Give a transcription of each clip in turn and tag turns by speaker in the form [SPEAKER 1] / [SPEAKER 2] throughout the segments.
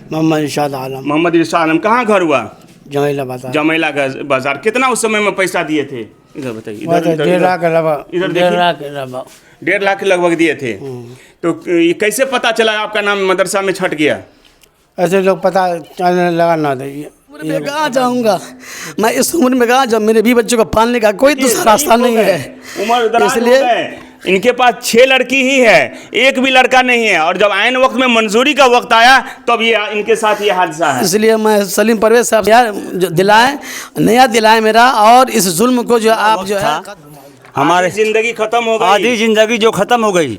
[SPEAKER 1] मोहम्मद इरशाद आलम।
[SPEAKER 2] मोहम्मद इरशाद आलम, कहाँ घर हुआ?
[SPEAKER 1] जमेला बाजार।
[SPEAKER 2] जमेला बाजार। कितना उस समय में पैसा दिए थे? इधर बताइए। इधर
[SPEAKER 1] 1.5 लाख के लगभग।
[SPEAKER 2] इधर
[SPEAKER 1] 1.5 लाख के लगभग।
[SPEAKER 2] 1.5 लाख के लगभग दिए थे। तो ये कैसे पता चला आपका नाम मदरसा में छट गया?
[SPEAKER 1] ऐसे लोग पता चलने लगा ना दे।
[SPEAKER 3] मैं कहाँ जाऊँगा, मैं इस उम्र में कहाँ जाऊँ, मेरे भी बच्चों को पालने का कोई दूसरा रास्ता नहीं है।
[SPEAKER 2] उम्र दराज हो गए, इनके पास 6 लड़की ही है, एक भी लड़का नहीं है। और जब आइन वक्त में मंजूरी का वक्त आया तब ये इनके साथ ये हादसा है।
[SPEAKER 3] इसलिए मैं सलीम परवेज साहब यार जो दिलाएं, नया दिलाएं मेरा, और इस जुल्म को जो आप जो है
[SPEAKER 2] हमारी जिंदगी खत्म हो गई।
[SPEAKER 4] आधी जिंदगी जो ख़त्म हो गई,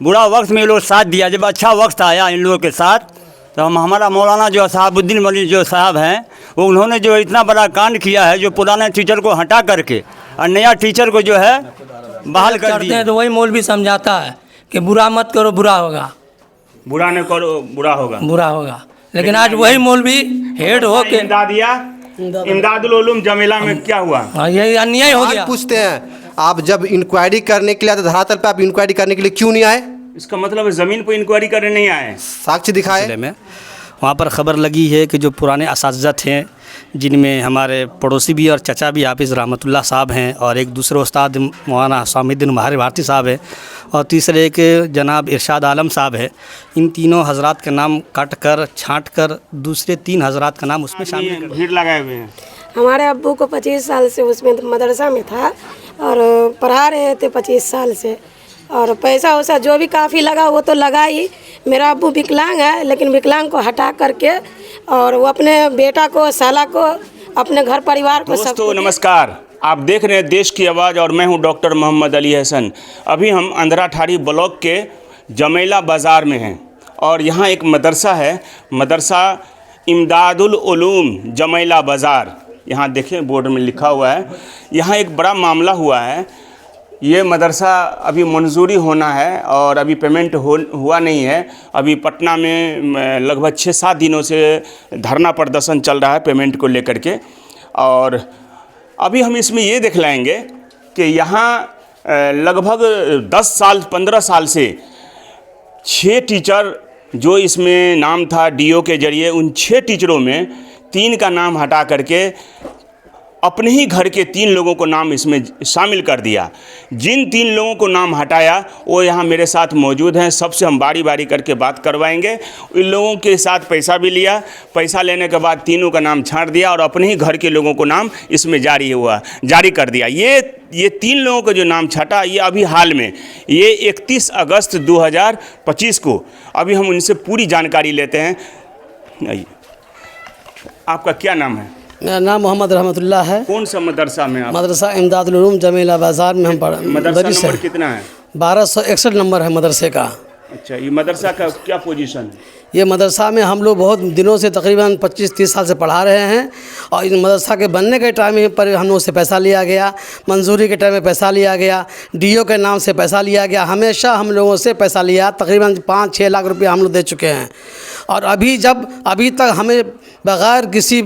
[SPEAKER 4] बुरा वक्त में ये लोग साथ दिया। जब अच्छा वक्त आया इन लोगों के साथ, तो हमारा मौलाना जो साहबुद्दीन वली जो साहब हैं, वो उन्होंने जो इतना बड़ा कांड किया है, जो पुराने टीचर को हटा करके और नया टीचर को जो है बहाल कर दिया।
[SPEAKER 5] तो वही मौलवी समझाता है कि बुरा मत करो, बुरा होगा,
[SPEAKER 2] बुरा न करो बुरा होगा,
[SPEAKER 5] बुरा होगा। लेकिन आज वही मौलवी हेड हो के
[SPEAKER 2] इमदादुल उलूम जमेला में क्या हुआ?
[SPEAKER 5] यही अन्याय हो गया।
[SPEAKER 6] पूछते हैं आप जब इंक्वायरी करने के लिए आए तो धरातल पे आप इंक्वायरी करने के लिए क्यों नहीं आए?
[SPEAKER 2] इसका मतलब है ज़मीन पर इंक्वायरी करने नहीं आए।
[SPEAKER 6] साक्ष्य दिखाए।
[SPEAKER 3] में वहाँ पर ख़बर लगी है कि जो पुराने असातिज़ा थे, जिनमें हमारे पड़ोसी भी और चचा भी हाफिज़ रहमतुल्लाह साहब हैं, और एक दूसरे उस्ताद मौलाना सामिउद्दीन महार भारती साहब है, और तीसरे एक जनाब इरशाद आलम साहब है। इन तीनों हजरात के नाम काट कर छाँट कर दूसरे 3 हजरात का नाम उसमें शामिल कर
[SPEAKER 2] भीड़ लगाए हुए हैं।
[SPEAKER 7] हमारे अब्बू को 25 साल से उसमें मदरसा में था और पढ़ा रहे थे 25 साल से, और पैसा वैसा जो भी काफ़ी लगा वो तो लगा ही। मेरा अब्बू विकलांग है, लेकिन विकलांग को हटा करके और वो अपने बेटा को, साला को, अपने घर परिवार को।
[SPEAKER 2] दोस्तों नमस्कार, आप देख रहे हैं देश की आवाज़ और मैं हूं डॉक्टर मोहम्मद अली हसन। अभी हम अंधराठाड़ी ब्लॉक के जमेला बाज़ार में हैं और यहाँ एक मदरसा है, मदरसा इमदादुल उलूम जमेला बाज़ार। यहाँ देखें बोर्ड में लिखा हुआ है। यहाँ एक बड़ा मामला हुआ है। ये मदरसा अभी मंजूरी होना है और अभी पेमेंट हुआ नहीं है। अभी पटना में लगभग 6-7 दिनों से धरना प्रदर्शन चल रहा है पेमेंट को लेकर के। और अभी हम इसमें ये देख लाएंगे कि यहाँ लगभग 10 साल 15 साल से 6 टीचर जो इसमें नाम था डीओ के जरिए, उन 6 टीचरों में 3 का नाम हटा करके अपने ही घर के 3 लोगों को नाम इसमें शामिल कर दिया। जिन 3 लोगों को नाम हटाया वो यहाँ मेरे साथ मौजूद हैं। सबसे हम बारी बारी करके बात करवाएंगे। इन लोगों के साथ पैसा भी लिया, पैसा लेने के बाद तीनों का नाम छांट दिया और अपने ही घर के लोगों को नाम इसमें जारी कर दिया। ये 3 लोगों को जो नाम छटा, ये अभी हाल में, ये 31 अगस्त 2025 को। अभी हम उनसे पूरी जानकारी लेते हैं। आइए, आपका क्या नाम है?
[SPEAKER 3] मेरा नाम मोहम्मद रहमतुल्लाह है।
[SPEAKER 2] कौन सा मदरसा में आप?
[SPEAKER 3] मदरसा इमदादुल उलूम जमेला बाज़ार में हम
[SPEAKER 2] मदरसा नंबर कितना है?
[SPEAKER 3] 1261 नंबर है मदरसे का।
[SPEAKER 2] अच्छा, ये मदरसा का क्या पोजीशन है?
[SPEAKER 3] ये मदरसा में हम लोग बहुत दिनों से तकरीबन 25-30 साल से पढ़ा रहे हैं, और इन मदरसा के बनने के टाइम पर हम लोग से पैसा लिया गया, मंजूरी के टाइम में पैसा लिया गया, डीओ के नाम से पैसा लिया गया। हमेशा हम लोगों से पैसा लिया, तकरीबन 5-6 लाख रुपया हम लोग दे चुके हैं। और अभी तक हमें बग़ैर किसी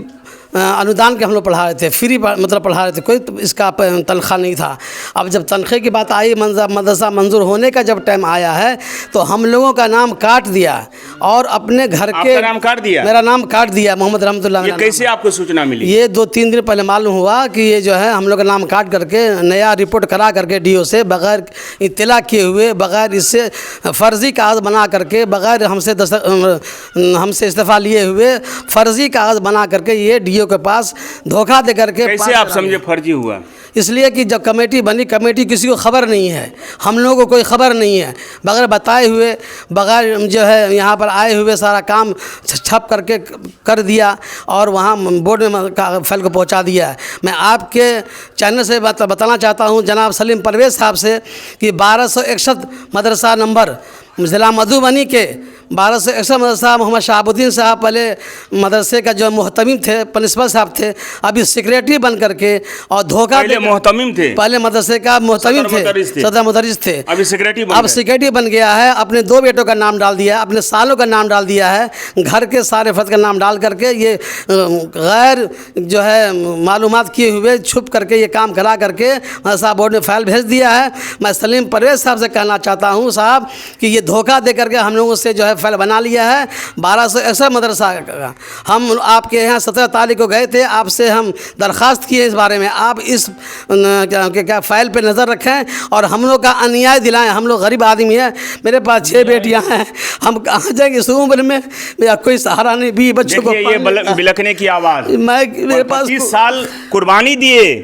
[SPEAKER 3] अनुदान के हम लोग पढ़ा रहे थे, फ्री मतलब पढ़ा रहे थे, कोई इसका तनख्वाह नहीं था। अब जब तनख्वाह की बात आई, मदरसा मंजूर होने का जब टाइम आया है, तो हम लोगों का नाम काट दिया और अपने घर के
[SPEAKER 2] नाम काट दिया।
[SPEAKER 3] मेरा नाम काट दिया, मोहम्मद रहमतुल्लाह।
[SPEAKER 2] ये कैसे आपको सूचना मिली?
[SPEAKER 3] ये 2-3 दिन पहले मालूम हुआ कि ये जो है हम लोग का नाम काट करके नया रिपोर्ट करा करके डीओ से बग़ैर इत्तला किए हुए, बग़ैर इससे फ़र्ज़ी कागज़ बना करके, बग़ैर हमसे इस्तीफ़ा लिए हुए फ़र्ज़ी कागज़ बना करके ये डीओ के पास धोखा दे करके।
[SPEAKER 2] कैसे आप समझे फर्जी हुआ?
[SPEAKER 3] इसलिए कि जब कमेटी बनी, कमेटी किसी को खबर नहीं है, हम लोगों को कोई खबर नहीं है, बगैर बताए हुए, बगैर जो है यहाँ पर आए हुए सारा काम छप करके कर दिया और वहाँ बोर्ड में फाइल को पहुँचा दिया है। मैं आपके चैनल से बताना चाहता हूँ जनाब सलीम परवेज़ साहब से कि 1261 मदरसा नंबर ज़िला मधुबनी के 1261 मदरसा मोहम्मद शहाबुद्दीन साहब पहले मदरसे का जो मोहतमिम थे, प्रिंसिपल साहब थे, अभी सेक्रेटरी बन करके और धोखा
[SPEAKER 2] पहले मोहतमिम थे,
[SPEAKER 3] पहले मदरसे का मोहतमिम थे, सदर मुदर्रिस थे,
[SPEAKER 2] अभी सेक्रेटरी
[SPEAKER 3] बन गया है। अपने 2 बेटों का नाम डाल दिया, अपने सालों का नाम डाल दिया है, घर के सारे फर्द का नाम डाल करके ये गैर जो है मालूमात किए हुए छुप करके ये काम करा करके मदरसा बोर्ड ने फाइल भेज दिया है। मैं सलीम परवेज़ साहब से कहना चाहता हूँ साहब कि ये धोखा दे करके हम लोगों से जो है फाइल बना लिया है 1261 मदरसा का। हम आपके यहाँ 17 तारीख को गए थे, आपसे हम दरख्वास्त किए इस बारे में, आप इस क्या फाइल पे नज़र रखें और हम लोग का अन्याय दिलाएं। हम लोग गरीब आदमी हैं, मेरे पास 6 बेटियां हैं, हम कहाँ जाएंगे इस उम्र में, मेरा कोई सहारा नहीं, भी बच्चों को
[SPEAKER 2] देखिए ये बिलखने की आवाज़,
[SPEAKER 3] मेरे पास
[SPEAKER 2] 25 साल कुर्बानी दिए,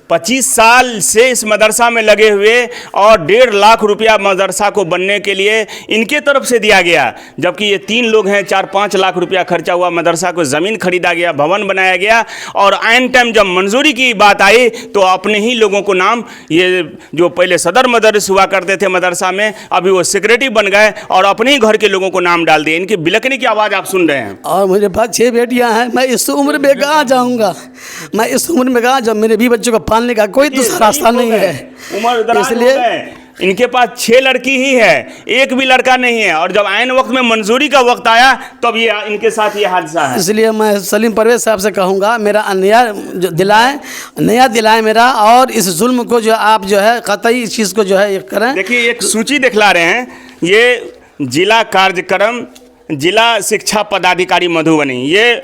[SPEAKER 2] 25 साल से इस मदरसा में लगे हुए और 1.5 लाख रुपया मदरसा को बनने के लिए इनके तरफ से दिया गया, जबकि ये 3 लोग हैं, 4-5 लाख रुपया खर्चा हुआ, मदरसा को ज़मीन खरीदा गया, भवन बनाया गया, और आइन टाइम जब मंजूरी की बात आई तो अपने ही लोगों को नाम, ये जो पहले सदर मदरस हुआ करते थे मदरसा में, अभी वो सेक्रेटरी बन गए और अपने ही घर के लोगों को नाम डाल दिए। इनकी बिलखने की आवाज़ आप सुन रहे हैं।
[SPEAKER 3] और मेरे पास 6 बेटियां हैं, मैं इस उम्र में कहाँ जाऊँगा, मैं इस उम्र में कहाँ जाऊँ, मेरे भी बच्चों को पालने का कोई दूसरा रास्ता नहीं है,
[SPEAKER 2] इसलिए इनके पास 6 लड़की ही है, एक भी लड़का नहीं है, और जब आइन वक्त में मंजूरी का वक्त आया तब ये इनके साथ ये हादसा है।
[SPEAKER 3] इसलिए मैं सलीम परवेज साहब से कहूँगा मेरा न्याय दिलाएं, न्याय दिलाएं मेरा, और इस जुल्म को जो आप जो है कतई इस चीज़ को जो है ये करें।
[SPEAKER 2] देखिए एक सूची दिखला रहे हैं, ये जिला कार्यक्रम जिला शिक्षा पदाधिकारी मधुबनी, ये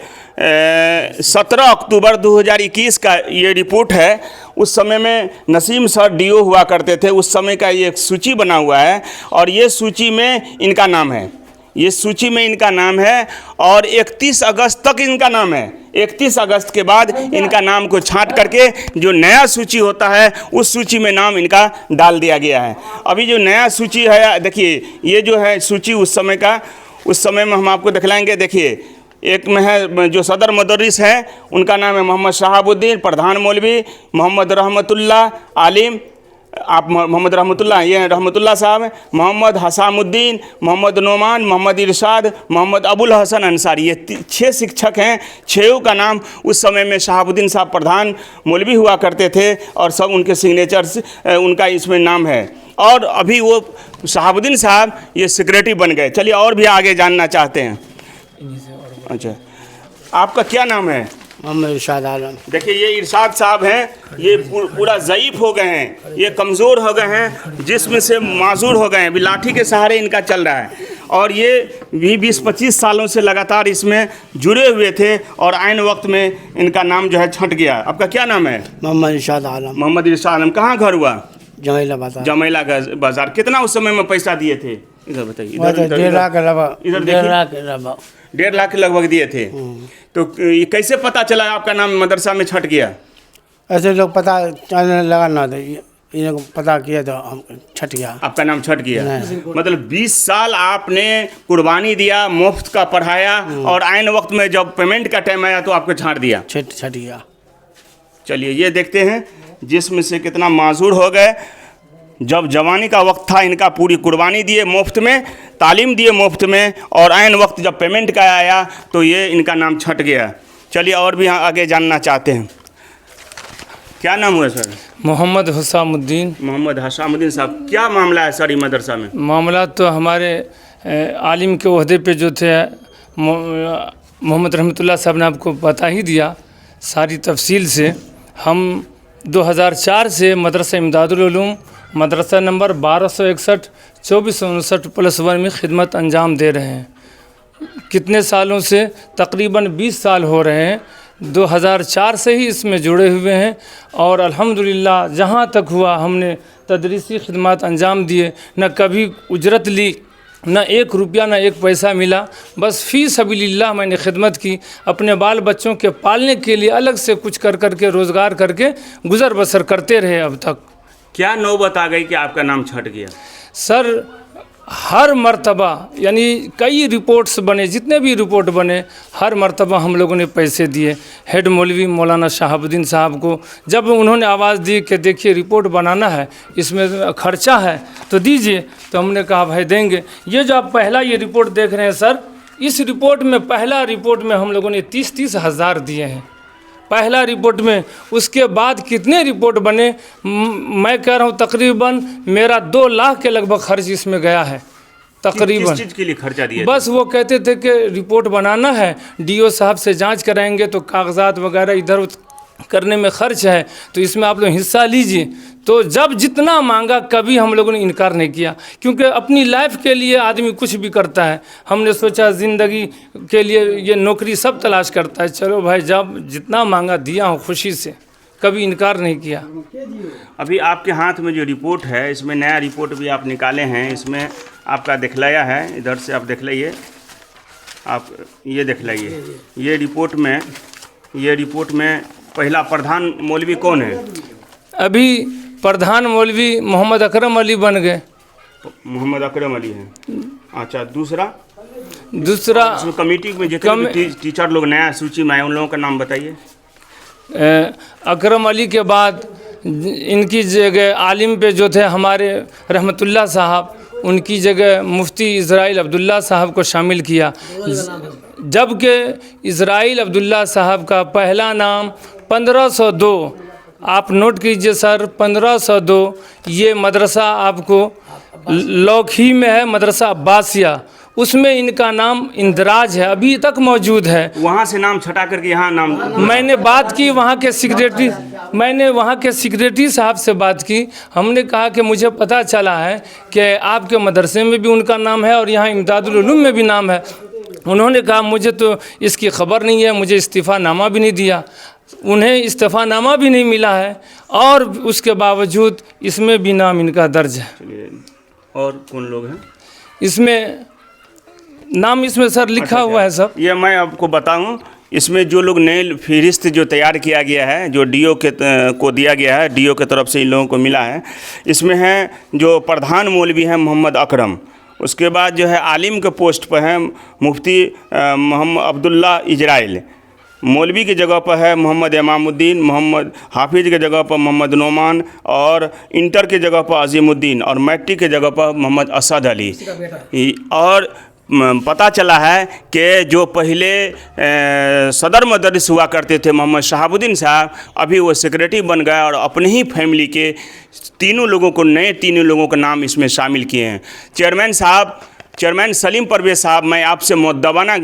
[SPEAKER 2] 17 अक्टूबर 2021 का ये रिपोर्ट है। उस समय में नसीम सर डीओ हुआ करते थे, उस समय का ये एक सूची बना हुआ है, और ये सूची में इनका नाम है, ये सूची में इनका नाम है, और 31 अगस्त तक इनका नाम है। 31 अगस्त के बाद इनका नाम को छांट करके जो नया सूची होता है उस सूची में नाम इनका डाल दिया गया है। अभी जो नया सूची है, देखिए ये जो है सूची उस समय का, उस समय में हम आपको दिखलाएंगे। देखिए एक में है जो सदर मदरस है, उनका नाम है मोहम्मद शहाबुद्दीन, प्रधान मौलवी मोहम्मद रहमतुल्लाह आलिम, आप मोहम्मद रहमतुल्लाह, ये हैं रहमतुल्लाह साहब, मोहम्मद हसामुद्दीन, मोहम्मद नोमान, मोहम्मद इरशाद, मोहम्मद अबुल हसन अंसारी, ये 6 शिक्षक हैं। 6 का नाम उस समय में शहाबुद्दीन साहब प्रधान मौलवी हुआ करते थे, और सब उनके सिग्नेचर्स उनका इसमें नाम है, और अभी वो शहाबुद्दीन साहब ये सेक्रेटरी बन गए। चलिए और भी आगे जानना चाहते हैं। अच्छा, आपका क्या नाम है?
[SPEAKER 1] मोहम्मद इरशाद आलम।
[SPEAKER 2] देखिए ये इरशाद साहब हैं, ये पूरा ज़ईफ़ हो गए हैं, ये कमज़ोर हो गए हैं, जिस्म से माजूर हो गए हैं, अभी लाठी के सहारे इनका चल रहा है, और ये भी 20-25 सालों से लगातार इसमें जुड़े हुए थे, और आइन वक्त में इनका नाम जो है छट गया। आपका क्या नाम है?
[SPEAKER 1] मोहम्मद इरशाद आलम।
[SPEAKER 2] मोहम्मद इरशाद आलम। कहाँ घर हुआ?
[SPEAKER 1] जमैला बाजार।
[SPEAKER 2] जमैला बाजार। कितना उस समय में पैसा दिए थे? इधर बताइए। इधर
[SPEAKER 1] 1.5 लाख के लगभग।
[SPEAKER 2] इधर
[SPEAKER 1] 1.5 लाख के लगभग।
[SPEAKER 2] 1.5 लाख के लगभग दिए थे। तो ये कैसे पता चला आपका नाम मदरसा में छट गया?
[SPEAKER 1] ऐसे लोग पता चलने लगा ना, तो इनको पता किया तो हम छट गया।
[SPEAKER 2] आपका नाम छट गया। मतलब 20 साल आपने कुर्बानी दिया, मुफ्त का पढ़ाया, और आइन वक्त में जब पेमेंट का टाइम आया तो आपको छांट दिया।
[SPEAKER 1] छट गया।
[SPEAKER 2] चलिए ये देखते हैं जिसमें से कितना माजूर हो गए। जब जवानी का वक्त था इनका पूरी कुर्बानी दिए मुफ्त में, तालीम दिए मुफ्त में, और आइन वक्त जब पेमेंट का आया तो ये इनका नाम छट गया। चलिए और भी आगे जानना चाहते हैं। क्या नाम हुआ सर?
[SPEAKER 5] मोहम्मद हुसामुद्दीन।
[SPEAKER 2] मोहम्मद हसामुद्दीन साहब, क्या मामला है सर ये मदरसा में?
[SPEAKER 5] मामला तो हमारे आलिम के ओहदे पे जो थे मोहम्मद रहमतुल्लाह साहब ने आपको बता ही दिया सारी तफसील से। हम 2004 से मदरसा इमदादुल उलूम मदरसा नंबर 1261 2459+1 में खिदमत अंजाम दे रहे हैं। कितने सालों से? तकरीबन 20 साल हो रहे हैं। 2004 से ही इसमें जुड़े हुए हैं, और अल्हम्दुलिल्लाह जहाँ तक हुआ हमने तदरीसी खिदमत अंजाम दिए, न कभी उजरत ली, न 1 रुपया न 1 पैसा मिला, बस फ़ी सबीलिल्लाह मैंने खिदमत की। अपने बाल बच्चों के पालने के लिए अलग से कुछ कर करके रोज़गार करके गुज़र बसर करते रहे अब तक।
[SPEAKER 2] क्या नौबत आ गई कि आपका नाम छट गया?
[SPEAKER 5] सर हर मर्तबा, यानी कई रिपोर्ट्स बने, जितने भी रिपोर्ट बने, हर मर्तबा हम लोगों ने पैसे दिए। हेड मौलवी मौलाना शहाबुद्दीन साहब को जब उन्होंने आवाज़ दी कि देखिए रिपोर्ट बनाना है, इसमें खर्चा है तो दीजिए, तो हमने कहा भाई देंगे। ये जो आप पहला ये रिपोर्ट देख रहे हैं सर, इस रिपोर्ट में पहला रिपोर्ट में हम लोगों ने 30-30 हज़ार दिए हैं पहला रिपोर्ट में। उसके बाद कितने रिपोर्ट बने, मैं कह रहा हूँ तकरीबन मेरा 2 लाख के लगभग खर्च इसमें गया है तकरीबन।
[SPEAKER 2] किस चीज़ के लिए खर्चा दिया?
[SPEAKER 5] बस वो कहते थे कि रिपोर्ट बनाना है, डीओ साहब से जांच कराएंगे तो कागजात वगैरह इधर करने में खर्च है, तो इसमें आप लोग हिस्सा लीजिए। तो जब जितना मांगा कभी हम लोगों ने इनकार नहीं किया, क्योंकि अपनी लाइफ के लिए आदमी कुछ भी करता है। हमने सोचा ज़िंदगी के लिए ये नौकरी सब तलाश करता है, चलो भाई जब जितना मांगा दिया हूँ खुशी से, कभी इनकार नहीं किया।
[SPEAKER 2] अभी आपके हाथ में जो रिपोर्ट है, इसमें नया रिपोर्ट भी आप निकाले हैं, इसमें आपका दिखलाया है, इधर से आप दिखलाइए, आप ये दिखलाइए। ये रिपोर्ट में पहला प्रधान मौलवी कौन है?
[SPEAKER 5] अभी प्रधान मौलवी मोहम्मद अकरम अली बन गए।
[SPEAKER 2] मोहम्मद अकरम अली हैं। अच्छा, दूसरा इसमें कमेटी में जितने भी टीचर लोग नया सूची में आए उन लोगों का नाम बताइए।
[SPEAKER 5] अकरम अली के बाद इनकी जगह आलिम पे जो थे हमारे रहमतुल्लाह साहब, उनकी जगह मुफ्ती इज़राइल अब्दुल्ला साहब को शामिल किया, जबकि इज़राइल अब्दुल्ला साहब का पहला नाम 1502, आप नोट कीजिए सर, 1502 ये मदरसा आपको लौखी में है, मदरसा अब्बासिया, उसमें इनका नाम इंदराज है, अभी तक मौजूद है।
[SPEAKER 2] वहाँ से नाम छटा करके यहाँ नाम
[SPEAKER 5] मैंने बात की वहाँ के सेक्रेटरी साहब से बात की। हमने कहा कि मुझे पता चला है कि आपके मदरसे में भी उनका नाम है और यहाँ इमदादुल उलूम में भी नाम है। उन्होंने कहा मुझे तो इसकी खबर नहीं है, मुझे इस्तीफ़ानामा भी नहीं दिया, उन्हें इस्तीफ़ानामा भी नहीं मिला है, और उसके बावजूद इसमें भी नाम इनका दर्ज है।
[SPEAKER 2] और कौन लोग हैं
[SPEAKER 5] इसमें? नाम इसमें सर लिखा हुआ है सब।
[SPEAKER 2] ये मैं आपको बताऊं, इसमें जो लोग नए फहरिस्त जो तैयार किया गया है, जो डीओ को दिया गया है, डीओ के तरफ से इन लोगों को मिला है, इसमें है जो प्रधान मौलवी हैं मोहम्मद अकरम, उसके बाद जो है आलिम के पोस्ट पर है मुफ्ती मोहम्मद अब्दुल्ला इजराइल, मौलवी की जगह पर है मोहम्मद इमामुद्दीन, मोहम्मद हाफिज़ के जगह पर मोहम्मद नोमान, और इंटर के जगह पर अजीमुद्दीन, और मैट्रिक के जगह पर मोहम्मद असद अली। और पता चला है कि जो पहले सदर मदरस हुआ करते थे मोहम्मद शहाबुद्दीन साहब, अभी वो सेक्रेटरी बन गए और अपने ही फैमिली के तीनों लोगों का नाम इसमें शामिल किए हैं। चेयरमैन सलीम परवेज़ साहब, मैं आपसे मुद्दबाना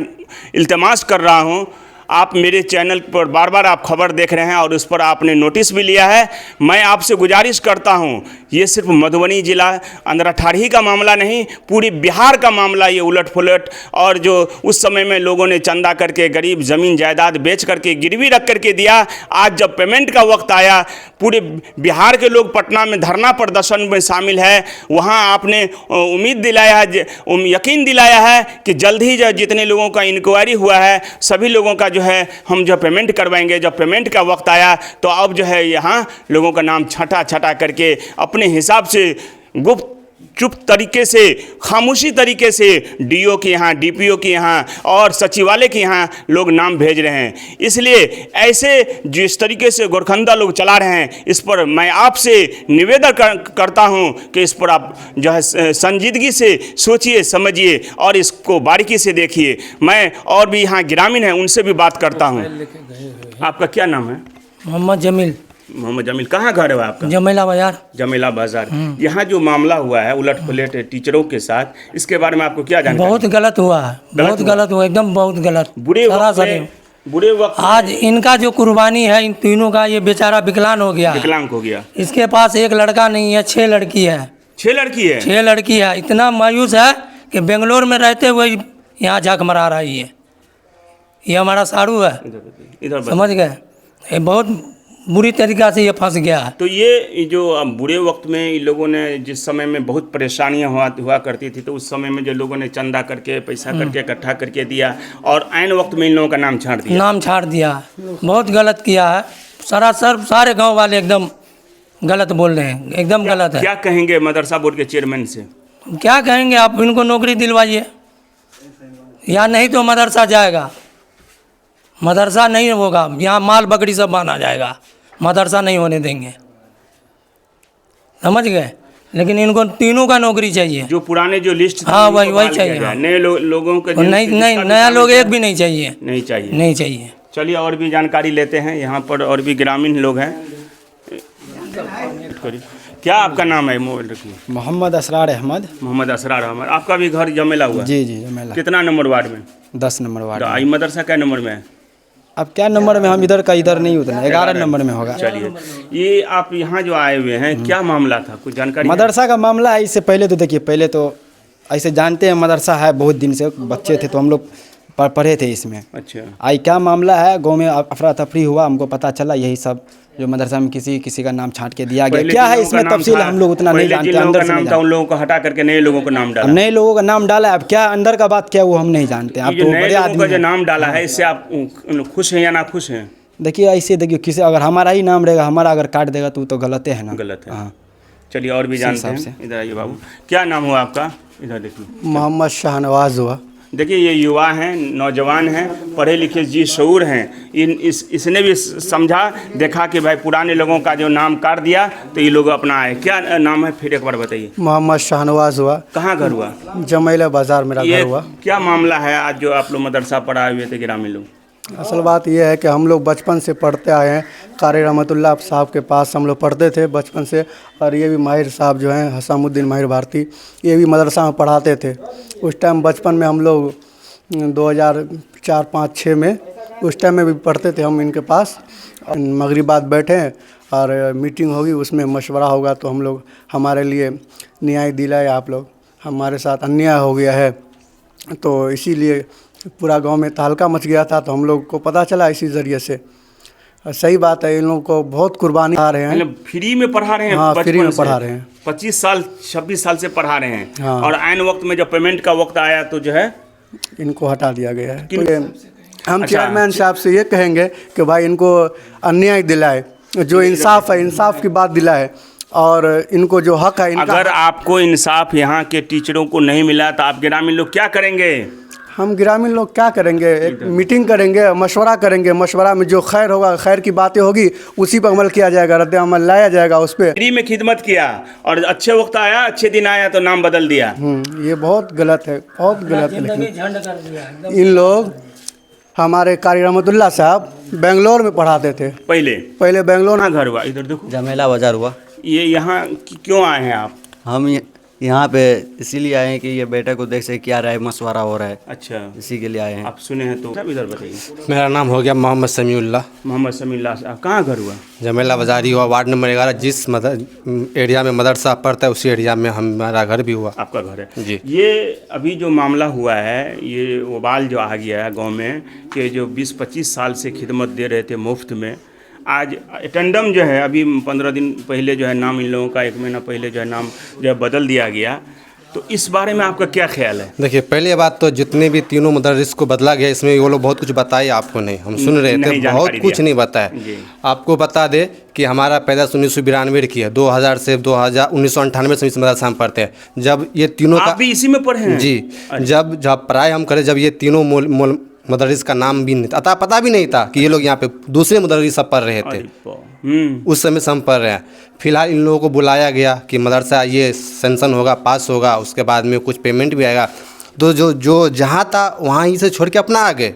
[SPEAKER 2] इल्तिमास कर रहा हूँ, आप मेरे चैनल पर बार बार आप खबर देख रहे हैं और उस पर आपने नोटिस भी लिया है, मैं आपसे गुजारिश करता हूं, ये सिर्फ मधुबनी ज़िला अंदराठाड़ी का मामला नहीं, पूरी बिहार का मामला ये उलट पुलट। और जो उस समय में लोगों ने चंदा करके गरीब ज़मीन जायदाद बेच करके गिरवी रख करके दिया, आज जब पेमेंट का वक्त आया, पूरे बिहार के लोग पटना में धरना प्रदर्शन में शामिल है। वहाँ आपने उम्मीद दिलाया है, यकीन दिलाया है कि जल्द ही जितने लोगों का इंक्वायरी हुआ है सभी लोगों का जो है हम जो पेमेंट करवाएंगे। जब पेमेंट का वक्त आया तो अब जो है यहाँ लोगों का नाम छटा करके अपने हिसाब से गुप्त चुप तरीके से, खामोशी तरीके से डीओ के यहाँ, डीपीओ के यहाँ और सचिवालय के यहाँ लोग नाम भेज रहे हैं। इसलिए ऐसे जिस तरीके से गोरखंदा लोग चला रहे हैं, इस पर मैं आपसे निवेदन करता हूँ कि इस पर आप जो है संजीदगी से सोचिए, समझिए और इसको बारीकी से देखिए। मैं और भी यहाँ ग्रामीण हैं उनसे भी बात करता हूँ। आपका क्या नाम है?
[SPEAKER 3] मोहम्मद जमील।
[SPEAKER 2] मोहम्मद जमील, कहाँ घर है आपका?
[SPEAKER 3] जमेला बाजार।
[SPEAKER 2] जमेला बाजार। यहाँ जो मामला हुआ है उलट पुलट टीचरों के साथ, इसके बारे में आपको क्या जानकारी?
[SPEAKER 3] बहुत गलत हुआ है, बहुत गलत हुआ, एकदम बहुत गलत।
[SPEAKER 2] बुरे वक्त
[SPEAKER 3] आज इनका जो कुर्बानी है इन तीनों का, ये बेचारा विकलांग हो गया। इसके पास एक लड़का नहीं है, 6 लड़की है।
[SPEAKER 2] 6 लड़की है?
[SPEAKER 3] 6 लड़की है। इतना मायूस है कि बेंगलोर में रहते हुए यहाँ झाक मरा रहा है। ये हमारा साड़ू है, समझ गए? ये बहुत बुरी तरीक़ा से ये फंस गया है।
[SPEAKER 2] तो ये जो बुरे वक्त में इन लोगों ने, जिस समय में बहुत परेशानियां हुआ करती थी, तो उस समय में जो लोगों ने चंदा करके पैसा करके इकट्ठा करके दिया और ऐन वक्त में इन लोगों का नाम छाड़ दिया। बहुत गलत किया है। सरासर सारे गांव वाले एकदम गलत बोल रहे हैं, एकदम गलत है। क्या कहेंगे मदरसा बोर्ड के चेयरमैन से?
[SPEAKER 3] क्या कहेंगे, आप इनको नौकरी दिलवाइए या नहीं तो मदरसा जाएगा। मदरसा नहीं होगा, यहाँ माल बकरी सब माना जाएगा, मदरसा नहीं होने देंगे, समझ गए? लेकिन इनको तीनों का नौकरी चाहिए।
[SPEAKER 2] जो पुराने जो लिस्ट,
[SPEAKER 3] हाँ वही चाहिए।
[SPEAKER 2] नए लोगों के
[SPEAKER 3] नहीं, नया लोग एक भी नहीं चाहिए। नहीं चाहिए।
[SPEAKER 2] चलिए और भी जानकारी लेते हैं, यहाँ पर और भी ग्रामीण लोग हैं। क्या आपका नाम है? मोबाइल रखिए।
[SPEAKER 8] मोहम्मद असरार अहमद।
[SPEAKER 2] मोहम्मद असरार अहमद। आपका भी घर जमेला हुआ?
[SPEAKER 8] जी, जमेला।
[SPEAKER 2] कितना नंबर वार्ड में?
[SPEAKER 8] 10 नंबर वार्ड।
[SPEAKER 2] आई मदरसा क्या नंबर में है?
[SPEAKER 8] अब क्या नंबर में, हम इधर का इधर नहीं उतना 11 नंबर में होगा।
[SPEAKER 2] चलिए, ये आप यहाँ जो आए हुए हैं, क्या मामला था, कुछ जानकारी है?
[SPEAKER 8] मदरसा का मामला है। इससे पहले तो देखिए, पहले तो ऐसे जानते हैं मदरसा है, बहुत दिन से बच्चे थे तो हम लोग पढ़े थे इसमें।
[SPEAKER 2] अच्छा,
[SPEAKER 8] आई क्या मामला है, गांव में अफरा तफरी हुआ, हमको पता चला यही सब जो मदरसा में किसी का नाम छांट के दिया गया।
[SPEAKER 2] पहले
[SPEAKER 8] क्या
[SPEAKER 2] जिन
[SPEAKER 8] है
[SPEAKER 2] लोगों का
[SPEAKER 8] इसमें
[SPEAKER 2] नाम
[SPEAKER 8] तफसील
[SPEAKER 2] था,
[SPEAKER 8] हम लोग उतना नहीं
[SPEAKER 2] पहले
[SPEAKER 8] जानते,
[SPEAKER 2] जिन लोगों
[SPEAKER 8] अंदर
[SPEAKER 2] का
[SPEAKER 8] से नहीं
[SPEAKER 2] नाम था उन लोगों को हटा करके नए लोगों का नाम
[SPEAKER 8] अब
[SPEAKER 2] डाला।
[SPEAKER 8] नए लोगों का नाम डाला है। अब क्या अंदर का बात क्या वो हम नहीं जानते।
[SPEAKER 2] ये
[SPEAKER 8] आप
[SPEAKER 2] जो
[SPEAKER 8] तो
[SPEAKER 2] नए
[SPEAKER 8] बड़े
[SPEAKER 2] लोगों का
[SPEAKER 8] आदमी
[SPEAKER 2] जो
[SPEAKER 8] हैं।
[SPEAKER 2] नाम डाला है, इससे आप खुश हैं या ना खुश हैं?
[SPEAKER 8] देखिए ऐसे देखिए, किसी अगर हमारा ही नाम रहेगा, हमारा अगर काट देगा तो वो तो गलत है ना।
[SPEAKER 2] गलत है।
[SPEAKER 8] हाँ।
[SPEAKER 2] चलिए, और भी जानते
[SPEAKER 8] हिसाब
[SPEAKER 2] हैं। इधर आइए बाबू, क्या नाम हुआ आपका? इधर देखिए,
[SPEAKER 6] मोहम्मद शाहनवाज हुआ।
[SPEAKER 2] देखिए ये युवा हैं, नौजवान हैं, पढ़े लिखे जी शऊर हैं। इसने भी समझा, देखा कि भाई पुराने लोगों का जो नाम काट दिया तो ये लोग अपना आए। क्या नाम है फिर एक बार बताइए?
[SPEAKER 6] मोहम्मद शाहनवाज हुआ।
[SPEAKER 2] कहाँ घर हुआ?
[SPEAKER 6] जमैला बाज़ार मेरा
[SPEAKER 2] ये
[SPEAKER 6] घर हुआ।
[SPEAKER 2] क्या मामला है आज जो आप लोग मदरसा पढ़ाए हुए थे ग्रामीण लोग?
[SPEAKER 6] असल बात यह है कि हम लोग बचपन से पढ़ते आए हैं। कारी रहमतुल्लाह साहब के पास हम लोग पढ़ते थे बचपन से। और ये भी माहिर साहब जो हैं, हसामुद्दीन माहिर भारती, ये भी मदरसा में पढ़ाते थे। उस टाइम बचपन में हम लोग 2004, 5, 6 में उस टाइम में भी पढ़ते थे हम इनके पास। मगरिब बाद बैठे और मीटिंग होगी, उसमें मशवरा होगा तो हम लोग हमारे लिए न्याय दिलाए। आप लोग हमारे साथ अन्याय हो गया है, तो इसीलिए पूरा गांव में तहलका मच गया था। तो हम लोग को पता चला इसी ज़रिए से। सही बात है, इन लोगों को बहुत कुर्बानी आ रहे हैं।
[SPEAKER 2] मतलब फ्री में पढ़ा रहे हैं?
[SPEAKER 6] हाँ,
[SPEAKER 2] बचपन
[SPEAKER 6] फ्री में
[SPEAKER 2] से?
[SPEAKER 6] पढ़ा रहे हैं।
[SPEAKER 2] 25 साल 26 साल से पढ़ा रहे हैं।
[SPEAKER 6] हाँ।
[SPEAKER 2] और आइन वक्त में जब पेमेंट का वक्त आया तो जो है
[SPEAKER 6] इनको हटा दिया गया है।
[SPEAKER 2] किन-
[SPEAKER 6] तो हम
[SPEAKER 2] अच्छा।
[SPEAKER 6] चेयरमैन साहब से ये कहेंगे कि भाई इनको अन्याय दिलाए, जो इंसाफ है इंसाफ की बात दिलाए, और इनको जो हक है इनका।
[SPEAKER 2] अगर आपको इंसाफ यहाँ के टीचरों को नहीं मिला तो आप ग्रामीण लोग क्या करेंगे?
[SPEAKER 6] हम ग्रामीण लोग क्या करेंगे, एक मीटिंग करेंगे, मशवरा करेंगे। मशवरा में जो खैर होगा, खैर की बातें होगी, उसी पर अमल किया जाएगा, रद्द अमल लाया जाएगा उस पर।
[SPEAKER 2] फ्री में खिदमत किया और अच्छे वक्त आया, अच्छे दिन आया तो नाम बदल दिया।
[SPEAKER 6] ये बहुत गलत है, बहुत गलत है। लेकिन इन लोग, हमारे कारी रहमतुल्लाह साहब बेंगलोर में पढ़ाते थे
[SPEAKER 2] पहले
[SPEAKER 6] बेंगलोर।
[SPEAKER 2] कहाँ घर हुआ? इधर देखो,
[SPEAKER 9] जमेला बाज़ार हुआ।
[SPEAKER 2] ये यहाँ क्यों आए हैं आप?
[SPEAKER 9] हम यहाँ पे इसीलिए आए हैं कि ये बेटे को देख से क्या राय मशवरा हो रहा है,
[SPEAKER 2] अच्छा,
[SPEAKER 9] इसी के लिए आए हैं।
[SPEAKER 2] आप सुने हैं तो सब इधर बताइए।
[SPEAKER 10] मेरा नाम हो गया मोहम्मद समीउल्लाह।
[SPEAKER 2] मोहम्मद समीउल्लाह साहब, कहाँ घर हुआ?
[SPEAKER 10] जमेला बाज़ारी हुआ, वार्ड नंबर 11। जिस एरिया में मदरसा पड़ता है उसी एरिया में हमारा घर भी हुआ।
[SPEAKER 2] आपका घर है
[SPEAKER 10] जी।
[SPEAKER 2] ये अभी जो मामला हुआ है, ये वबाल जो आ गया है गांव में कि जो 20-25 साल से खिदमत दे रहे थे मुफ्त में, आज अटेंडम जो है अभी 15 दिन पहले जो है नाम इन लोगों का 1 महीना पहले जो है नाम जो है बदल दिया गया। तो इस बारे में आपका क्या ख्याल है?
[SPEAKER 10] देखिए, पहले बात तो जितने भी तीनों मदरस को बदला गया, इसमें वो लोग बहुत कुछ बताए आपको नहीं, हम सुन रहे थे, बहुत कुछ नहीं बताया। आपको बता दे कि हमारा पैदाइश 1992 की है। 2000 से 1998 से इस मदरसा में पढ़ते हैं। जब ये तीनों
[SPEAKER 2] आप भी इसी में पढ़े हैं?
[SPEAKER 10] जी। जब पढ़ाई हम करें, जब ये तीनों मदरस का नाम भी नहीं था, पता भी नहीं था कि ये लोग यहाँ पे दूसरे मदरस सब पढ़ रहे थे। उस समय से हम पढ़ रहे हैं। फिलहाल इन लोगों को बुलाया गया कि मदरसा ये सेंसन होगा, पास होगा, उसके बाद में कुछ पेमेंट भी आएगा। तो जो जहाँ था वहाँ ही से छोड़ के अपना आ गए।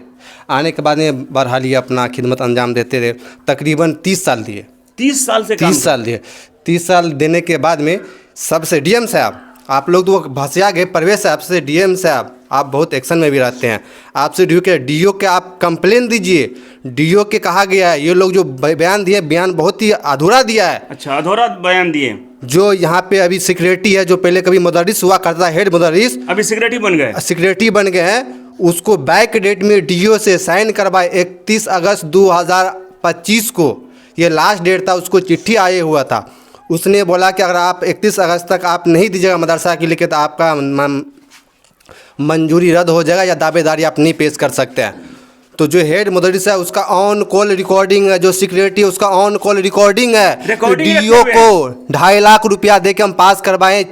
[SPEAKER 10] आने के बाद में बहरहाल ये अपना खिदमत अंजाम देते रहे। तकरीबन 30 साल दिए।
[SPEAKER 2] 30 साल से
[SPEAKER 10] 30 साल दिए। 30 साल देने के बाद में सबसे डीएम साहब, आप लोग तो भसिया गए, परवेज साहब से डीएम साहब, आप बहुत एक्शन में भी रहते हैं, आपसे डीओ के आप कंप्लेन दीजिए। डीओ के कहा गया है, ये लोग जो बयान दिए, बयान बहुत ही अधूरा दिया है।
[SPEAKER 2] अच्छा, अधूरा बयान दिए।
[SPEAKER 10] जो यहाँ पे अभी सेक्रेटरी है, जो पहले कभी मुदर्रिस हुआ करता है, हेड मुदर्रिस,
[SPEAKER 2] अभी सेक्रेटरी बन गए।
[SPEAKER 10] सेक्रेटरी बन गए हैं। उसको बैक डेट में डीओ से साइन करवाए 31 अगस्त 2025 को, ये लास्ट डेट था। उसको चिट्ठी आए हुआ था। उसने बोला कि अगर आप 31 अगस्त तक आप नहीं दीजिएगा मदरसा के लिए तो आपका मंजूरी रद्द हो जाएगा या दावेदारी आप नहीं पेश कर सकते हैं। तो जो हेड मुदर्रिस है उसका ऑन कॉल रिकॉर्डिंग है, जो सेक्रेटरी उसका ऑन कॉल रिकॉर्डिंग है। डीओ को 2.5 लाख रुपया दे के हम पास करवाएं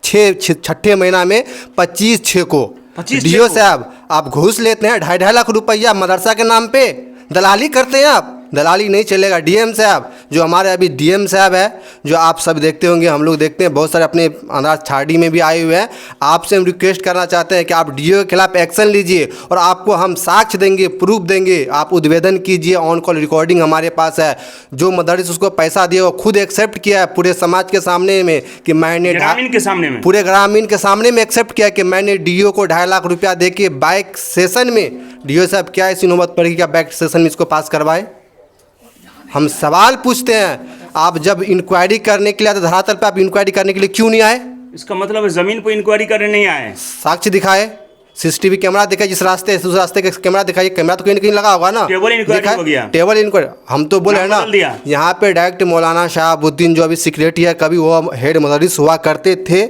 [SPEAKER 10] 6 महीना में 25/6 को। डीओ साहब, आप घूस लेते हैं 2.5 लाख रुपया मदरसा के नाम पे, दलाली करते हैं आप। दलाली नहीं चलेगा। डीएम साहब, जो हमारे अभी डीएम साहब है, जो आप सब देखते होंगे, हम लोग देखते हैं, बहुत सारे अपने अंदर छाड़ी में भी आए हुए हैं। आपसे हम रिक्वेस्ट करना चाहते हैं कि आप डीओ के खिलाफ एक्शन लीजिए और आपको हम साक्ष्य देंगे, प्रूफ देंगे। आप उद्भेदन कीजिए, ऑन कॉल रिकॉर्डिंग हमारे पास है। जो मदरस उसको पैसा दिया वो खुद एक्सेप्ट किया है पूरे समाज के सामने में कि मैंने
[SPEAKER 2] ग्रामीण के सामने में,
[SPEAKER 10] पूरे ग्रामीण के सामने में एक्सेप्ट किया कि मैंने डीओ को 2.5 लाख रुपया दे के बाइक सेशन में, डीओ साहब क्या ऐसी नौबत पड़ेगी क्या बाइक सेशन में इसको पास करवाए? हम सवाल पूछते हैं, आप जब इंक्वायरी करने के लिए आए तो धरातल पे आप इंक्वायरी करने के लिए क्यों नहीं आए?
[SPEAKER 2] इसका मतलब है ज़मीन पर इंक्वायरी करने नहीं आए।
[SPEAKER 10] साक्ष्य दिखाए, सीसीटीवी कैमरा दिखाए, जिस रास्ते से उस रास्ते का कैमरा दिखाइए। कैमरा तो कहीं ना कहीं लगा होगा ना।
[SPEAKER 2] टेबल इंक्वायरी हो गया,
[SPEAKER 10] टेबल इंक्वायरी। हम तो बोले हैं ना, यहाँ पे डायरेक्ट मौलाना शहाबुद्दीन जो अभी सेक्रेटरी है, कभी वो हेड मुदर्रिस हुआ करते थे,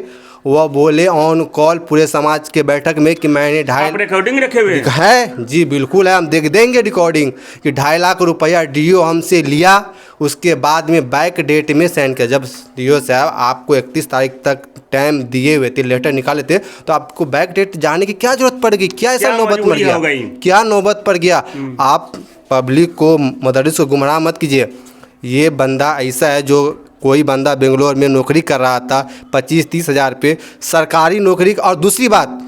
[SPEAKER 10] वह बोले ऑन कॉल पूरे समाज के बैठक में कि मैंने
[SPEAKER 2] रिकॉर्डिंग रखे हुए
[SPEAKER 10] है। जी बिल्कुल है, हम देख देंगे रिकॉर्डिंग कि 2.5 लाख रुपया डीओ हमसे लिया, उसके बाद में बैक डेट में सेंड किया। जब डीओ साहब आपको 31 तारीख तक टाइम दिए हुए थे, लेटर निकाले थे, तो आपको बैक डेट जाने की क्या जरूरत पड़ गई? क्या ऐसा नौबत पड़ गया? क्या नौबत पड़ गया? आप पब्लिक को, मदरस को गुमराह मत कीजिए। ये बंदा ऐसा है, जो कोई बंदा बेंगलोर में नौकरी कर रहा था 25-30 हज़ार पे सरकारी नौकरी। और दूसरी बात,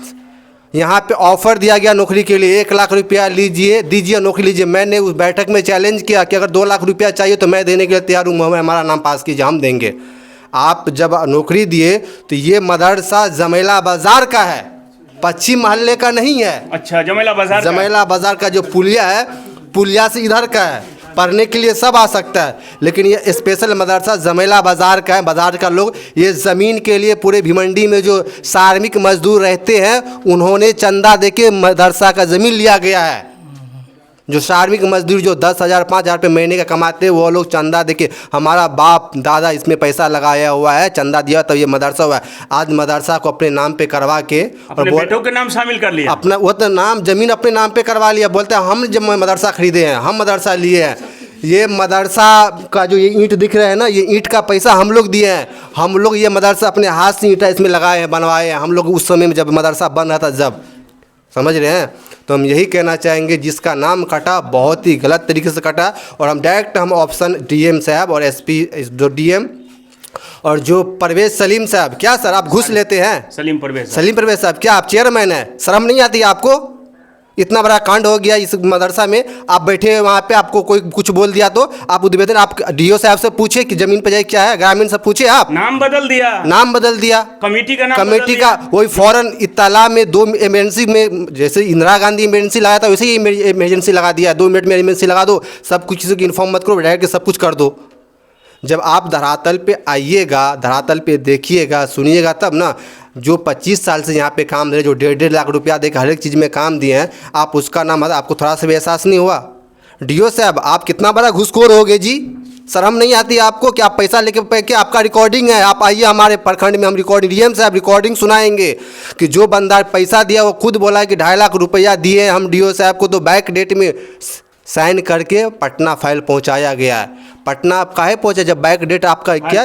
[SPEAKER 10] यहाँ पे ऑफ़र दिया गया नौकरी के लिए 1 लाख रुपया लीजिए, दीजिए, नौकरी लीजिए। मैंने उस बैठक में चैलेंज किया कि अगर 2 लाख रुपया चाहिए तो मैं देने के लिए तैयार हूँ, हमारा नाम पास कीजिए, हम देंगे। आप जब नौकरी दिए तो ये मदरसा जमेला बाज़ार का है, पश्चिम मोहल्ले का नहीं है।
[SPEAKER 2] अच्छा, जमेला
[SPEAKER 10] बाज़ार का जो पुलिया है, पुलिया से इधर का है। पढ़ने के लिए सब आ सकता है, लेकिन ये स्पेशल मदरसा जमेला बाज़ार का है। बाज़ार का लोग ये ज़मीन के लिए, पूरे भिमंडी में जो श्रमिक मजदूर रहते हैं, उन्होंने चंदा देके मदरसा का ज़मीन लिया गया है। जो श्रमिक मजदूर जो 10,000 5,000 रुपये महीने का कमाते हैं, वो लोग चंदा देके, हमारा बाप दादा इसमें पैसा लगाया हुआ है, चंदा दिया तब ये मदरसा हुआ है। आज मदरसा को अपने नाम पे करवा के
[SPEAKER 2] अपने बेटों के नाम शामिल कर लिया,
[SPEAKER 10] अपना वो तो नाम ज़मीन अपने नाम पे करवा लिया। बोलते हैं हम जब मदरसा खरीदे हैं, हम मदरसा लिए हैं। ये मदरसा का जो ये ईंट दिख रहे हैं ना, ये ईंट का पैसा हम लोग दिए हैं। हम लोग ये मदरसा अपने हाथ से ईंटा इसमें लगाए हैं, बनवाए हैं हम लोग, उस समय में जब मदरसा बन रहा था, जब, समझ रहे हैं। तो हम यही कहना चाहेंगे, जिसका नाम कटा बहुत ही गलत तरीके से कटा। और हम डायरेक्ट हम ऑप्शन डीएम साहब और एसपी जो डीएम और जो परवेज सलीम साहब, क्या सर आप घुस लेते हैं? सलीम परवेज साहब, क्या आप चेयरमैन हैं? शर्म नहीं आती आपको? इतना बड़ा कांड हो गया इस मदरसा में, आप बैठे वहाँ पे, आपको कोई कुछ बोल दिया तो आप उद्भेदन, आप डीओ साहब से पूछे कि ज़मीन पर जाए क्या है, ग्रामीण से पूछे, आप नाम बदल दिया कमेटी का वही फौरन इत्तला में 2 इमरजेंसी में, जैसे इंदिरा गांधी इमरजेंसी लगाया था वैसे ही इमरजेंसी लगा दिया। 2 मिनट में इमरजेंसी लगा दो, सब कुछ किसी को इन्फॉर्म मत करो, डायरेक्ट सब कुछ कर दो। जब आप धरातल पे आइएगा, धरातल पे देखिएगा, सुनिएगा, तब ना। जो 25 साल से यहाँ पे काम दे रहे, जो 1.5 लाख रुपया देकर हर एक चीज़ में काम दिए हैं, आप उसका नाम, आपको थोड़ा सा भी एहसास नहीं हुआ? डीओ साहब, आप कितना बड़ा घूसखोर हो गए जी, शर्म नहीं आती आपको कि आप पैसा लेके के आपका रिकॉर्डिंग है? आप आइए हमारे प्रखंड में, हम रिकॉर्डिंग, डीएम साहब रिकॉर्डिंग सुनाएंगे कि जो बंदा पैसा दिया वो खुद बोला है कि 2.5 लाख रुपया दिए हम डीओ साहब को, तो बैक डेट में साइन करके पटना फाइल पहुंचाया गया है। पटना आप काहे पहुंचे जब बैक डेट आपका क्या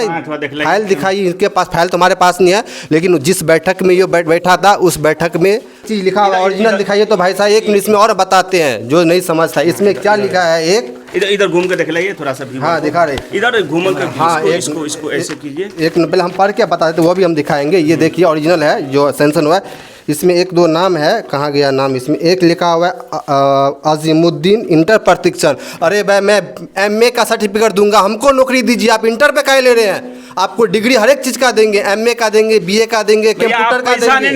[SPEAKER 10] फाइल दिखाइए, इनके पास फाइल तो हमारे पास नहीं है, लेकिन जिस बैठक में ये बैठा था उस बैठक में चीज़ लिखा हुआ ओरिजिनल दिखाइए। तो भाई साहब 1 मिनट इसमें और बताते हैं जो नहीं समझता, इसमें क्या लिखा है। एक
[SPEAKER 2] इधर घूम के दिखलाइए थोड़ा सा।
[SPEAKER 10] हाँ दिखा रहे,
[SPEAKER 2] इधर घूम कर,
[SPEAKER 10] हाँ
[SPEAKER 2] इसको ऐसे कीजिए।
[SPEAKER 10] एक पहले हम पढ़ के बता देते, वो भी हम दिखाएंगे। ये देखिए ओरिजिनल है जो सेंशन हुआ है, इसमें 1-2 नाम है, कहाँ गया नाम, इसमें एक लिखा हुआ है अजीमुद्दीन इंटर प्रशिक्षण। अरे भाई मैं एमए का सर्टिफिकेट दूंगा, हमको नौकरी दीजिए, आप इंटर पे काहे ले रहे हैं? आपको डिग्री हर एक चीज़ का देंगे, एमए का देंगे, बीए का देंगे, कंप्यूटर का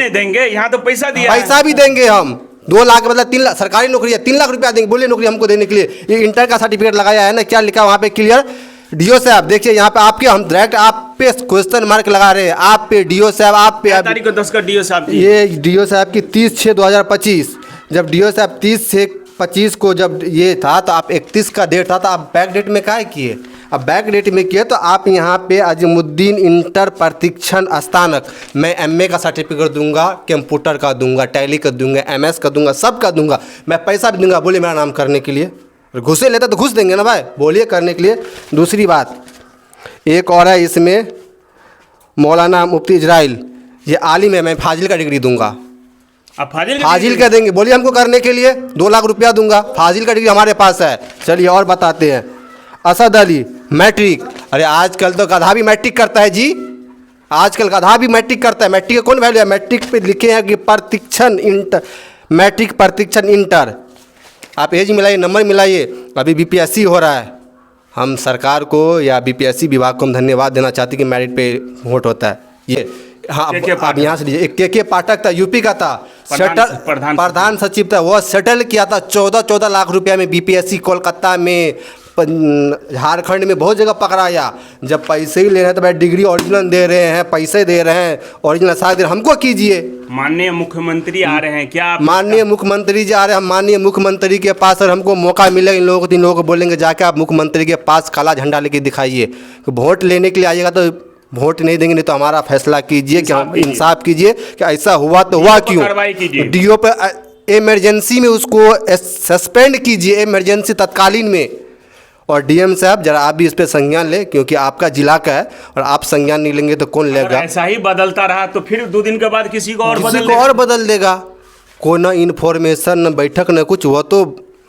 [SPEAKER 2] देंगे। यहाँ तो पैसा दिया,
[SPEAKER 10] पैसा भी देंगे हम। 2 लाख मतलब 3 लाख सरकारी नौकरी है, 3 लाख रुपया देंगे, बोलिए नौकरी हमको देने के लिए। ये इंटर का सर्टिफिकेट लगाया है ना, क्या लिखा वहाँ पे क्लियर। डीओ साहब देखिए यहाँ पे आपके, हम डायरेक्ट आप पे क्वेश्चन मार्क लगा रहे हैं, आप पे डीओ साहब, आप पे
[SPEAKER 2] तारीख को 10 का डीओ साहब,
[SPEAKER 10] ये डीओ साहब की 30/6/2025। जब डीओ साहब 30/6/25 को जब ये था, तो आप 31 का डेट था, तो आप बैक डेट में काहे किए? अब बैक डेट में किए तो आप यहाँ पे अजीमुद्दीन इंटर प्रशिक्षण स्नातक, मैं एमए का सर्टिफिकेट दूंगा, कंप्यूटर का दूंगा, टैली का दूंगा, एमएस का दूंगा, सब का दूंगा, मैं पैसा भी दूंगा, बोलिए मेरा नाम करने के लिए। घुसे लेता तो घुस देंगे ना भाई, बोलिए करने के लिए। दूसरी बात एक और है इसमें, मौलाना मुफ्ती इजराइल, ये आलिम है, मैं फाजिल का डिग्री दूंगा,
[SPEAKER 2] आप फाजिल
[SPEAKER 10] फाजिल का देंगे, बोलिए हमको करने के लिए 2 लाख रुपया दूंगा। फाजिल का डिग्री हमारे पास है। चलिए और बताते हैं। असद अली मैट्रिक, अरे आजकल तो गधा भी मैट्रिक करता है जी, आजकल गधा भी मैट्रिक करता है। मैट्रिक का कौन वैल्यू है? मैट्रिक पे लिखे हैं कि प्रशिक्षण इंटर, मैट्रिक प्रशिक्षण इंटर। आप एज मिलाइए, नंबर मिलाइए। अभी बीपीएससी हो रहा है। हम सरकार को या बीपीएससी विभाग को हम धन्यवाद देना चाहते हैं कि मेरिट पे वोट होता है। ये हाँ, अब यहाँ से लीजिए। एक के पाठक था, यूपी का था, प्रधान सचिव था, वो सेटल किया था 14 लाख रुपया में बीपीएससी। कोलकाता में, झारखंड में बहुत जगह पकड़ाया। जब पैसे ही ले रहे हैं तो भाई डिग्री ओरिजिनल दे रहे हैं, पैसे दे रहे हैं, ओरिजिनल साथ हमको कीजिए।
[SPEAKER 2] माननीय मुख्यमंत्री आ रहे हैं, क्या
[SPEAKER 10] माननीय मुख्यमंत्री जी आ रहे हैं? हम माननीय मुख्यमंत्री के पास और हमको मौका मिलेगा, इन लोगों को 3 लोगों को बोलेंगे जाके आप मुख्यमंत्री के पास काला झंडा लेके दिखाइए। वोट लेने के लिए आइएगा तो वोट नहीं देंगे, नहीं तो हमारा फैसला कीजिए कि हम इंसाफ कीजिए कि ऐसा हुआ तो हुआ क्यों। डीओ पे इमरजेंसी में उसको सस्पेंड कीजिए, इमरजेंसी तत्कालीन में। और डीएम साहब जरा आप भी इस पे संज्ञान लें, क्योंकि आपका जिला का है और आप संज्ञान नहीं लेंगे तो कौन लेगा?
[SPEAKER 2] ऐसा ही बदलता रहा तो फिर 2 दिन के बाद किसी को और
[SPEAKER 10] बदल देगा। कोई ना इन्फॉर्मेशन न बैठक न कुछ। वो तो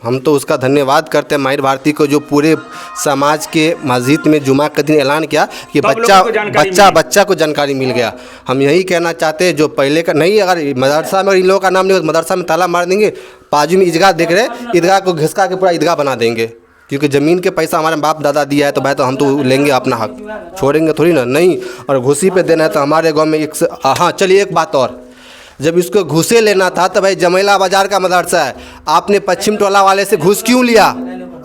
[SPEAKER 10] हम तो उसका धन्यवाद करते हैं माहिर भारती को, जो पूरे समाज के मस्जिद में जुमा के दिन ऐलान किया कि बच्चा को जानकारी मिल गया। हम यही कहना चाहते हैं, जो पहले का नहीं, अगर मदरसा में इन लोगों का नाम नहीं हो, मदरसा में ताला मार देंगे। बाजू में ईदगाह देख रहे, ईदगाह को घिसका के पूरा ईदगाह बना देंगे, क्योंकि ज़मीन के पैसा हमारे बाप दादा दिया है तो भाई तो हम तो लेंगे अपना हक, छोड़ेंगे थोड़ी ना। नहीं, और घुसी पे देना है तो हमारे गांव में हाँ चलिए एक बात और, जब इसको घुसे लेना था तो भाई जमेला बाजार का मदरसा है, आपने पश्चिम टोला वाले से घुस क्यों लिया?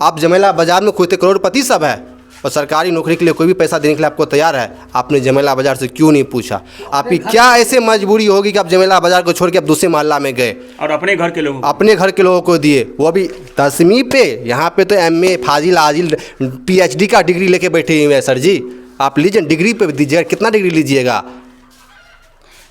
[SPEAKER 10] आप जमेला बाजार में खुद करोड़पति सब है और सरकारी नौकरी के लिए कोई भी पैसा देने के लिए आपको तैयार है, आपने जमेला बाजार से क्यों नहीं पूछा? आपकी क्या ऐसे मजबूरी होगी कि आप जमेला बाजार को छोड़ के आप दूसरे मोहल्ला में गए
[SPEAKER 2] और अपने घर के लोगों
[SPEAKER 10] को दिए, वो भी 10वीं पे? यहाँ पे तो एमए फाजिल आजिल पीएचडी का डिग्री लेके बैठे हुए हैं सर जी। आप लीजिए डिग्री पे दीजिएगा, कितना डिग्री लीजिएगा?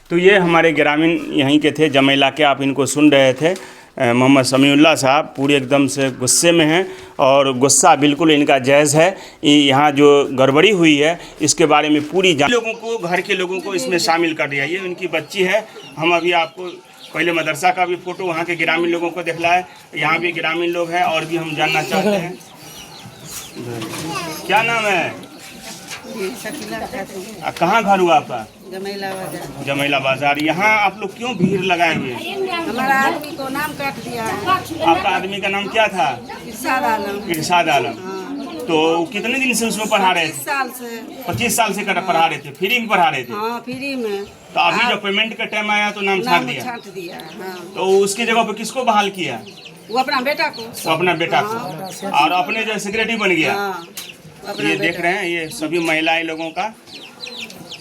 [SPEAKER 2] तो ये हमारे ग्रामीण यहीं के थे, जमेला के, आप इनको सुन रहे थे। मोहम्मद समीउल्लाह साहब पूरे एकदम से गुस्से में हैं और गुस्सा बिल्कुल इनका जायज़ है। यहाँ जो गड़बड़ी हुई है इसके बारे में पूरी लोगों को, घर के लोगों को इसमें शामिल कर दिया। ये उनकी बच्ची है। हम अभी आपको पहले मदरसा का भी फ़ोटो वहाँ के ग्रामीण लोगों को दिखलाए। यहाँ भी ग्रामीण लोग हैं और भी हम जानना चाहते हैं। क्या नाम है? कहाँ घर हुआ आपका? जमेला बाजार। यहाँ आप लोग क्यों भीड़ लगाए हुए हैं?
[SPEAKER 11] हमारा आदमी को नाम काट दिया है।
[SPEAKER 2] आपका आदमी का नाम क्या था? इरशाद आलम। तो कितने दिन से उसमें पढ़ा रहे थे? 25 साल से पढ़ा रहे थे। फ्री में पढ़ा रहे थे?
[SPEAKER 11] हाँ, फ्री में।
[SPEAKER 2] तो अभी जब पेमेंट का टाइम आया तो नाम छाट दिया।
[SPEAKER 11] हाँ।
[SPEAKER 2] तो उसकी जगह पे किसको बहाल किया?
[SPEAKER 11] वो अपना बेटा को।
[SPEAKER 2] और अपने जो सेक्रेटरी बन गया। ये देख रहे हैं, ये सभी महिलाएं लोगों का।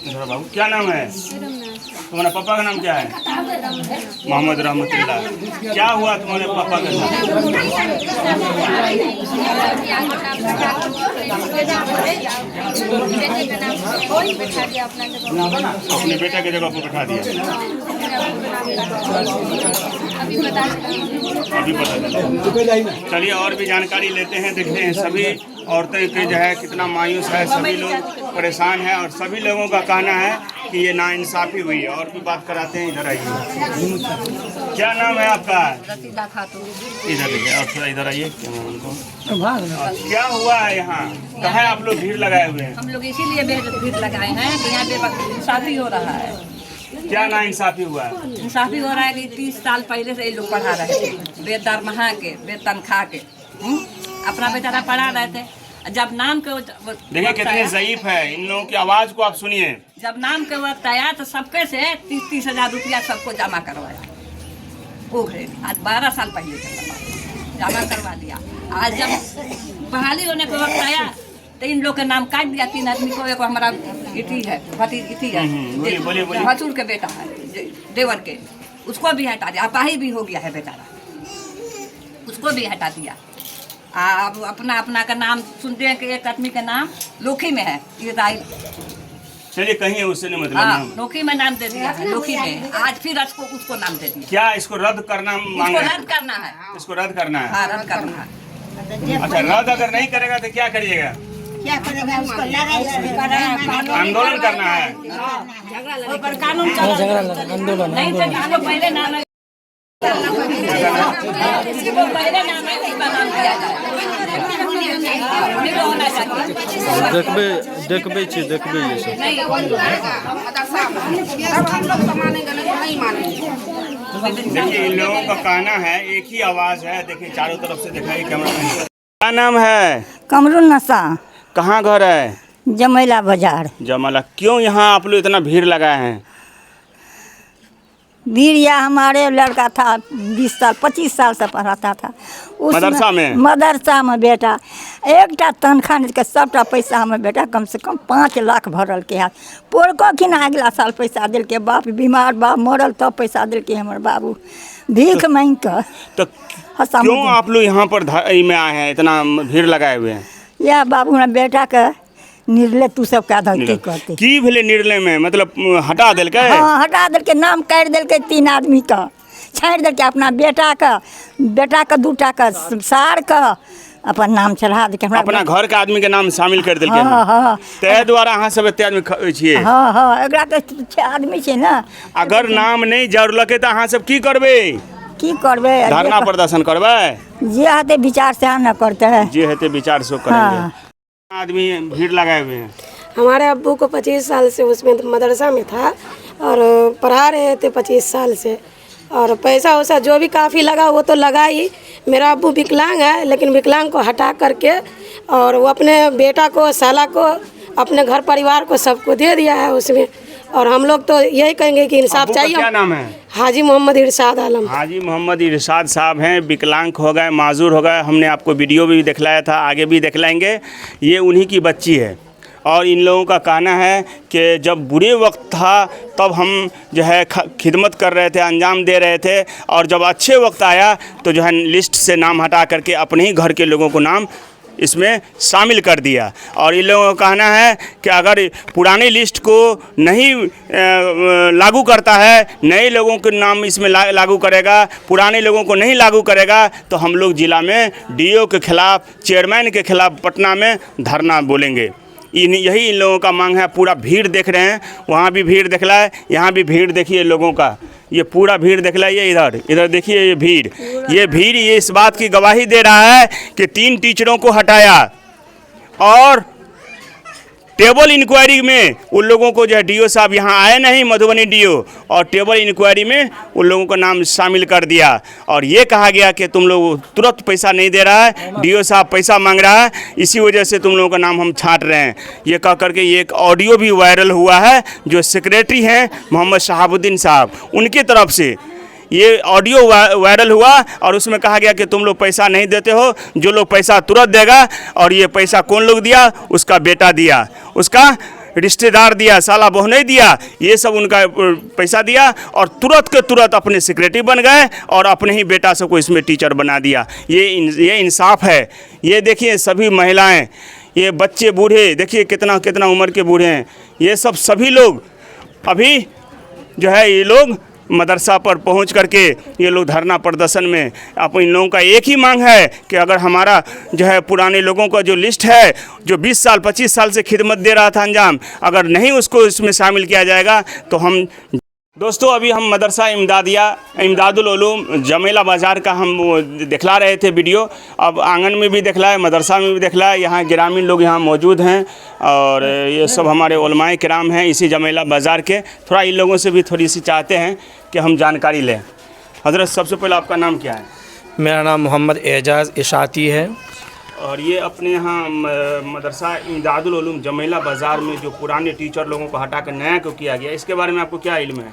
[SPEAKER 2] बाबू क्या नाम है तुम्हारा? पापा का नाम क्या है? मोहम्मद रहमतुल्लाह। क्या हुआ तुम्हारे पापा के साथ? अपने बेटा की जगह पर बैठा दिया। अभी पता चलिए और भी जानकारी लेते हैं, देखते हैं। सभी औरतें के जो है कितना मायूस है, सभी लोग परेशान हैं और सभी लोगों का कहना है कि ये नाइंसाफ़ी हुई है। और भी बात कराते हैं, इधर आइए। क्या नाम है आपका? इधर आइए, आप थोड़ा इधर आइए। क्या हुआ है यहाँ? कहाँ आप लोग भीड़ लगाए हुए हैं?
[SPEAKER 11] हम लोग इसीलिए भीड़ लगाए हैं कि यहाँ पे इंसाफी हो रहा है।
[SPEAKER 2] क्या नाइंसाफ़ी हुआ है?
[SPEAKER 11] इंसाफी हो रहा है कि 30 साल पहले से ये लोग पढ़ा रहे थे, बेदार महा के, बेतन खा के, अपना बेचारा पढ़ा रहे थे। जब नाम के
[SPEAKER 2] देखिए कितने ज़ईफ है, इन लोगों की आवाज़ को आप सुनिए।
[SPEAKER 11] जब नाम के वक्त आया तो सबके से 30-30 हज़ार रुपया सबको जमा करवाया। वो आज 12 साल पहले जमा करवा दिया। आज जब बहाली होने के वक्त आया तो इन लोग के नाम काट दिया। 3 आदमी को, एक हमारा इटी है, भसूर के बेटा है, देवर के, उसको भी हटा दिया। अपाही भी हो गया है बेचारा, उसको भी हटा दिया। अब अपना अपना का नाम सुनते हैं कि एक आदमी का नाम लोखी में है। ये
[SPEAKER 2] चलिए कहीं उससे नहीं मतलब
[SPEAKER 11] लोखी में नाम दे दिया है, लोखी में। आज फिर उसको नाम दे दिया।
[SPEAKER 2] क्या इसको रद्द करना मांग रहे हैं?
[SPEAKER 11] रद्द करना है।
[SPEAKER 2] इसको रद्द करना है?
[SPEAKER 11] हाँ, रद्द करना है।
[SPEAKER 2] अच्छा, रद्द अगर नहीं करेगा तो क्या करिएगा? आंदोलन करना है।
[SPEAKER 11] कानून आंदोलन नहीं तो पहले नाम होना चाहिए।
[SPEAKER 12] देखबे छी देखबे ये सब।
[SPEAKER 11] नहीं अब हम लोग तो मानेंगे नहीं मानेंगे।
[SPEAKER 2] देखिए इन लोगों का कहना है, एक ही आवाज़ है। देखिए चारों तरफ से दिखाई कैमरा मैन। क्या नाम है?
[SPEAKER 13] कमरुल नशा,
[SPEAKER 2] कहाँ घर है?
[SPEAKER 13] जमैला बाजार।
[SPEAKER 2] जमाला। क्यों यहाँ आप लोग इतना भीड़ लगाए हैं?
[SPEAKER 13] भीड़ या हमारे लड़का था 20 साल 25 साल से पढ़ाता था
[SPEAKER 2] मदरसा में?
[SPEAKER 13] मदरसा में बेटा एकटा तनख्वाह नहीं के सबटा पैसा हमें बेटा कम से कम 5 लाख भरल के हाथ पोरको कि ना अगला साल पैसा दिल के बाप बीमार बाप मरल तब पैसा दिल के हमर बाबू भीख मांग कर।
[SPEAKER 2] तो क्यों आप लोग यहाँ पर में आए हैं, इतना भीड़ लगाए हुए हैं?
[SPEAKER 13] या बाबू ना बेटा के निर्णय तू सब का धरती करते
[SPEAKER 2] की भेले निर्णय में, मतलब हटा दिल के?
[SPEAKER 13] हाँ हटा दिल के, नाम काट दिल के 3 आदमी का छाड़ दिल के, अपना बेटा का 2टा का सार का अपन नाम चढ़ा दे के
[SPEAKER 2] अपना घर के आदमी के नाम शामिल कर दिल के।
[SPEAKER 13] हाँ हाँ
[SPEAKER 2] तै द्वारा अहाँ सब एते आदमी छिए?
[SPEAKER 13] हाँ हाँ एकरा तो 6 आदमी छे ना।
[SPEAKER 2] अगर नाम नहीं जोड़लके तो अहाँ सब की करबे?
[SPEAKER 13] की करबे?
[SPEAKER 2] धरना प्रदर्शन करबे?
[SPEAKER 13] जे हते विचार से ना करते हैं,
[SPEAKER 2] जे हते विचार से करेंगे। आदमी भीड़ लगाए हुए हैं।
[SPEAKER 7] हमारे अब्बू को 25 साल से उसमें मदरसा में था और पढ़ा रहे थे 25 साल से, और पैसा वैसा जो भी काफ़ी लगा वो तो लगा ही। मेरा अब्बू विकलांग है, लेकिन विकलांग को हटा करके और वो अपने बेटा को साला को अपने घर परिवार को सबको दे दिया है उसमें। और हम लोग तो यही कहेंगे कि इंसाफ चाहिए।
[SPEAKER 2] क्या नाम है?
[SPEAKER 7] हाजी मोहम्मद इरशाद आलम।
[SPEAKER 2] हाजी मोहम्मद इरशाद साहब हैं, विकलांग हो गए, माजूर हो गए। हमने आपको वीडियो भी दिखलाया था, आगे भी दिखलाएंगे। ये उन्हीं की बच्ची है और इन लोगों का कहना है कि जब बुरे वक्त था तब हम जो है खिदमत कर रहे थे, अंजाम दे रहे थे, और जब अच्छे वक्त आया तो जो है लिस्ट से नाम हटा करके अपने ही घर के लोगों को नाम इसमें शामिल कर दिया। और इन लोगों का कहना है कि अगर पुरानी लिस्ट को नहीं लागू करता है, नए लोगों के नाम इसमें लागू करेगा, पुराने लोगों को नहीं लागू करेगा, तो हम लोग ज़िला में डीओ के खिलाफ़, चेयरमैन के खिलाफ़ पटना में धरना बोलेंगे। यही इन लोगों का मांग है। पूरा भीड़ देख रहे हैं, वहाँ भी भीड़ दिख रहा है, यहाँ भी भीड़ देखिए लोगों का, ये पूरा भीड़ दिख रहा है। ये इधर देखिए, ये भीड़ ये इस बात की गवाही दे रहा है कि 3 टीचरों को हटाया और टेबल इंक्वायरी में उन लोगों को जो है डीओ साहब यहाँ आए नहीं, मधुबनी डीओ, और टेबल इंक्वायरी में उन लोगों का नाम शामिल कर दिया। और ये कहा गया कि तुम लोग तुरंत पैसा नहीं दे रहा है, डीओ साहब पैसा मांग रहा है, इसी वजह से तुम लोगों का नाम हम छांट रहे हैं। ये कह करके ये एक ऑडियो भी वायरल हुआ है, जो सेक्रेटरी हैं मोहम्मद शहाबुद्दीन साहब, उनकी तरफ से ये ऑडियो वायरल हुआ और उसमें कहा गया कि तुम लोग पैसा नहीं देते हो, जो लोग पैसा तुरंत देगा। और ये पैसा कौन लोग दिया? उसका बेटा दिया, उसका रिश्तेदार दिया, साला बहू नहीं दिया, ये सब उनका पैसा दिया और तुरंत के तुरंत अपने सेक्रेटरी बन गए और अपने ही बेटा सबको इसमें टीचर बना दिया। ये इंसाफ है। ये देखिए सभी महिलाएं, ये बच्चे बूढ़े, देखिए कितना कितना उम्र के बूढ़े हैं, ये सब सभी लोग अभी जो है ये लोग मदरसा पर पहुंच करके ये लोग धरना प्रदर्शन में। अब इन लोगों का एक ही मांग है कि अगर हमारा जो है पुराने लोगों का जो लिस्ट है, जो 20 साल 25 साल से खिदमत दे रहा था अंजाम, अगर नहीं उसको इसमें शामिल किया जाएगा तो हम। दोस्तों अभी हम मदरसा इमदादुल उलूम जमेला बाज़ार का हम वो दिखला रहे थे वीडियो। अब आंगन में भी दिखला है, मदरसा में भी दिखला है, यहाँ ग्रामीण लोग यहाँ मौजूद हैं और ये सब हमारे उलमाए किराम हैं इसी जमेला बाज़ार के। थोड़ा इन लोगों से भी थोड़ी सी चाहते हैं कि हम जानकारी लें। हज़रत सबसे पहले आपका नाम क्या है?
[SPEAKER 14] मेरा नाम मोहम्मद एजाज़ इशाती है।
[SPEAKER 2] और ये अपने यहाँ मदरसा इमदादुल उलूम जमेला बाज़ार में जो पुराने टीचर लोगों को हटा कर नया को किया गया, इसके बारे में आपको क्या इल्म है?